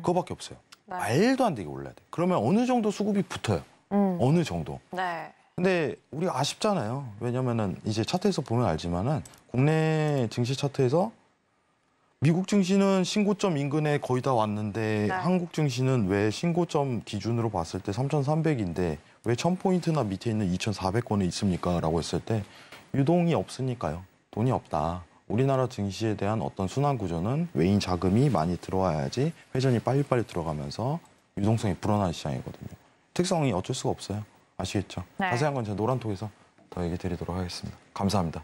그거밖에 없어요. 네. 말도 안 되게 올라야 돼. 그러면 어느 정도 수급이 붙어요. 어느 정도. 네. 근데 우리가 아쉽잖아요. 왜냐면은 이제 차트에서 보면 알지만은 국내 증시 차트에서 미국 증시는 신고점 인근에 거의 다 왔는데 네. 한국 증시는 왜 신고점 기준으로 봤을 때 3,300인데 왜 1,000포인트나 밑에 있는 2,400권에 있습니까? 라고 했을 때 유동이 없으니까요. 돈이 없다. 우리나라 증시에 대한 어떤 순환 구조는 외인 자금이 많이 들어와야지 회전이 빨리빨리 들어가면서 유동성이 불어나는 시장이거든요. 특성이 어쩔 수가 없어요. 아시겠죠? 네. 자세한 건 제가 노란톡에서 더 얘기 드리도록 하겠습니다. 감사합니다.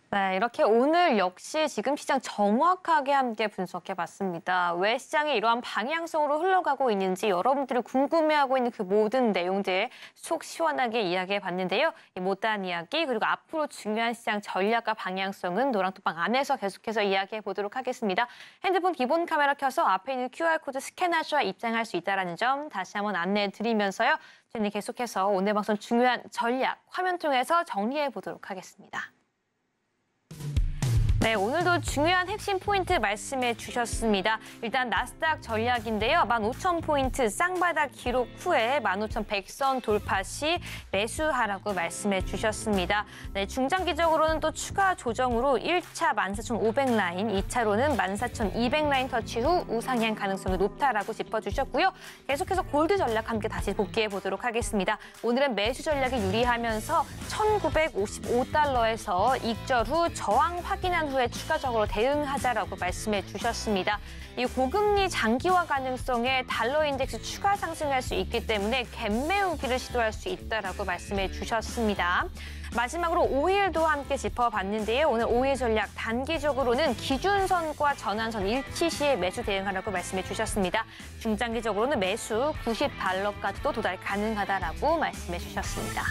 네, 이렇게 오늘 역시 지금 시장 정확하게 함께 분석해봤습니다. 왜 시장이 이러한 방향성으로 흘러가고 있는지 여러분들이 궁금해하고 있는 그 모든 내용들 속 시원하게 이야기해봤는데요. 이 못다한 이야기 그리고 앞으로 중요한 시장 전략과 방향성은 노랑톡방 안에서 계속해서 이야기해보도록 하겠습니다. 핸드폰 기본 카메라 켜서 앞에 있는 QR코드 스캔하셔야 입장할 수 있다는 점 다시 한번 안내해드리면서요. 저희는 계속해서 오늘 방송 중요한 전략 화면 통해서 정리해보도록 하겠습니다. 네, 오늘도 중요한 핵심 포인트 말씀해 주셨습니다. 일단 나스닥 전략인데요. 15,000포인트 쌍바닥 기록 후에 15,100선 돌파 시 매수하라고 말씀해 주셨습니다. 네, 중장기적으로는 또 추가 조정으로 1차 14,500라인, 2차로는 14,200라인 터치 후 우상향 가능성이 높다라고 짚어주셨고요. 계속해서 골드 전략 함께 다시 복귀해 보도록 하겠습니다. 오늘은 매수 전략이 유리하면서 1,955달러에서 익절 후 저항 확인한 후에 추가적으로 대응하자라고 말씀해 주셨습니다. 이 고금리 장기화 가능성에 달러 인덱스 추가 상승할 수 있기 때문에 갭 메우기를 시도할 수 있다라고 말씀해 주셨습니다. 마지막으로 5일도 함께 짚어봤는데요. 오늘 5일 전략 단기적으로는 기준선과 전환선 일치 시에 매수 대응하라고 말씀해 주셨습니다. 중장기적으로는 매수 90달러까지도 도달 가능하다라고 말씀해 주셨습니다.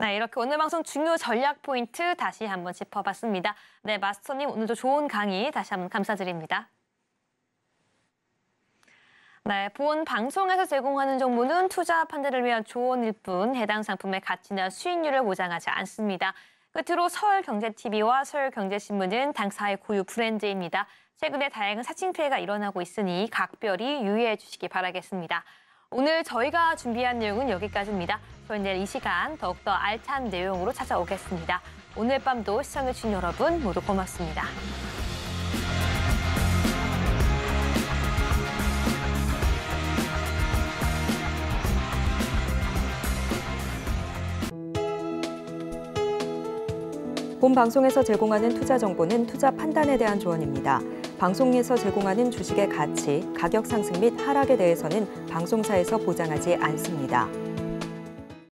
네, 이렇게 오늘 방송 중요 전략 포인트 다시 한번 짚어봤습니다. 네, 마스터님 오늘도 좋은 강의 다시 한번 감사드립니다. 네, 본 방송에서 제공하는 정보는 투자 판단을 위한 조언일 뿐 해당 상품의 가치나 수익률을 보장하지 않습니다. 끝으로 서울경제TV와 서울경제신문은 당사의 고유 브랜드입니다. 최근에 다양한 사칭 피해가 일어나고 있으니 각별히 유의해 주시기 바라겠습니다. 오늘 저희가 준비한 내용은 여기까지입니다. 저희는 내일 이 시간 더욱더 알찬 내용으로 찾아오겠습니다. 오늘 밤도 시청해주신 여러분 모두 고맙습니다. 본 방송에서 제공하는 투자 정보는 투자 판단에 대한 조언입니다. 방송에서 제공하는 주식의 가치, 가격 상승 및 하락에 대해서는 방송사에서 보장하지 않습니다.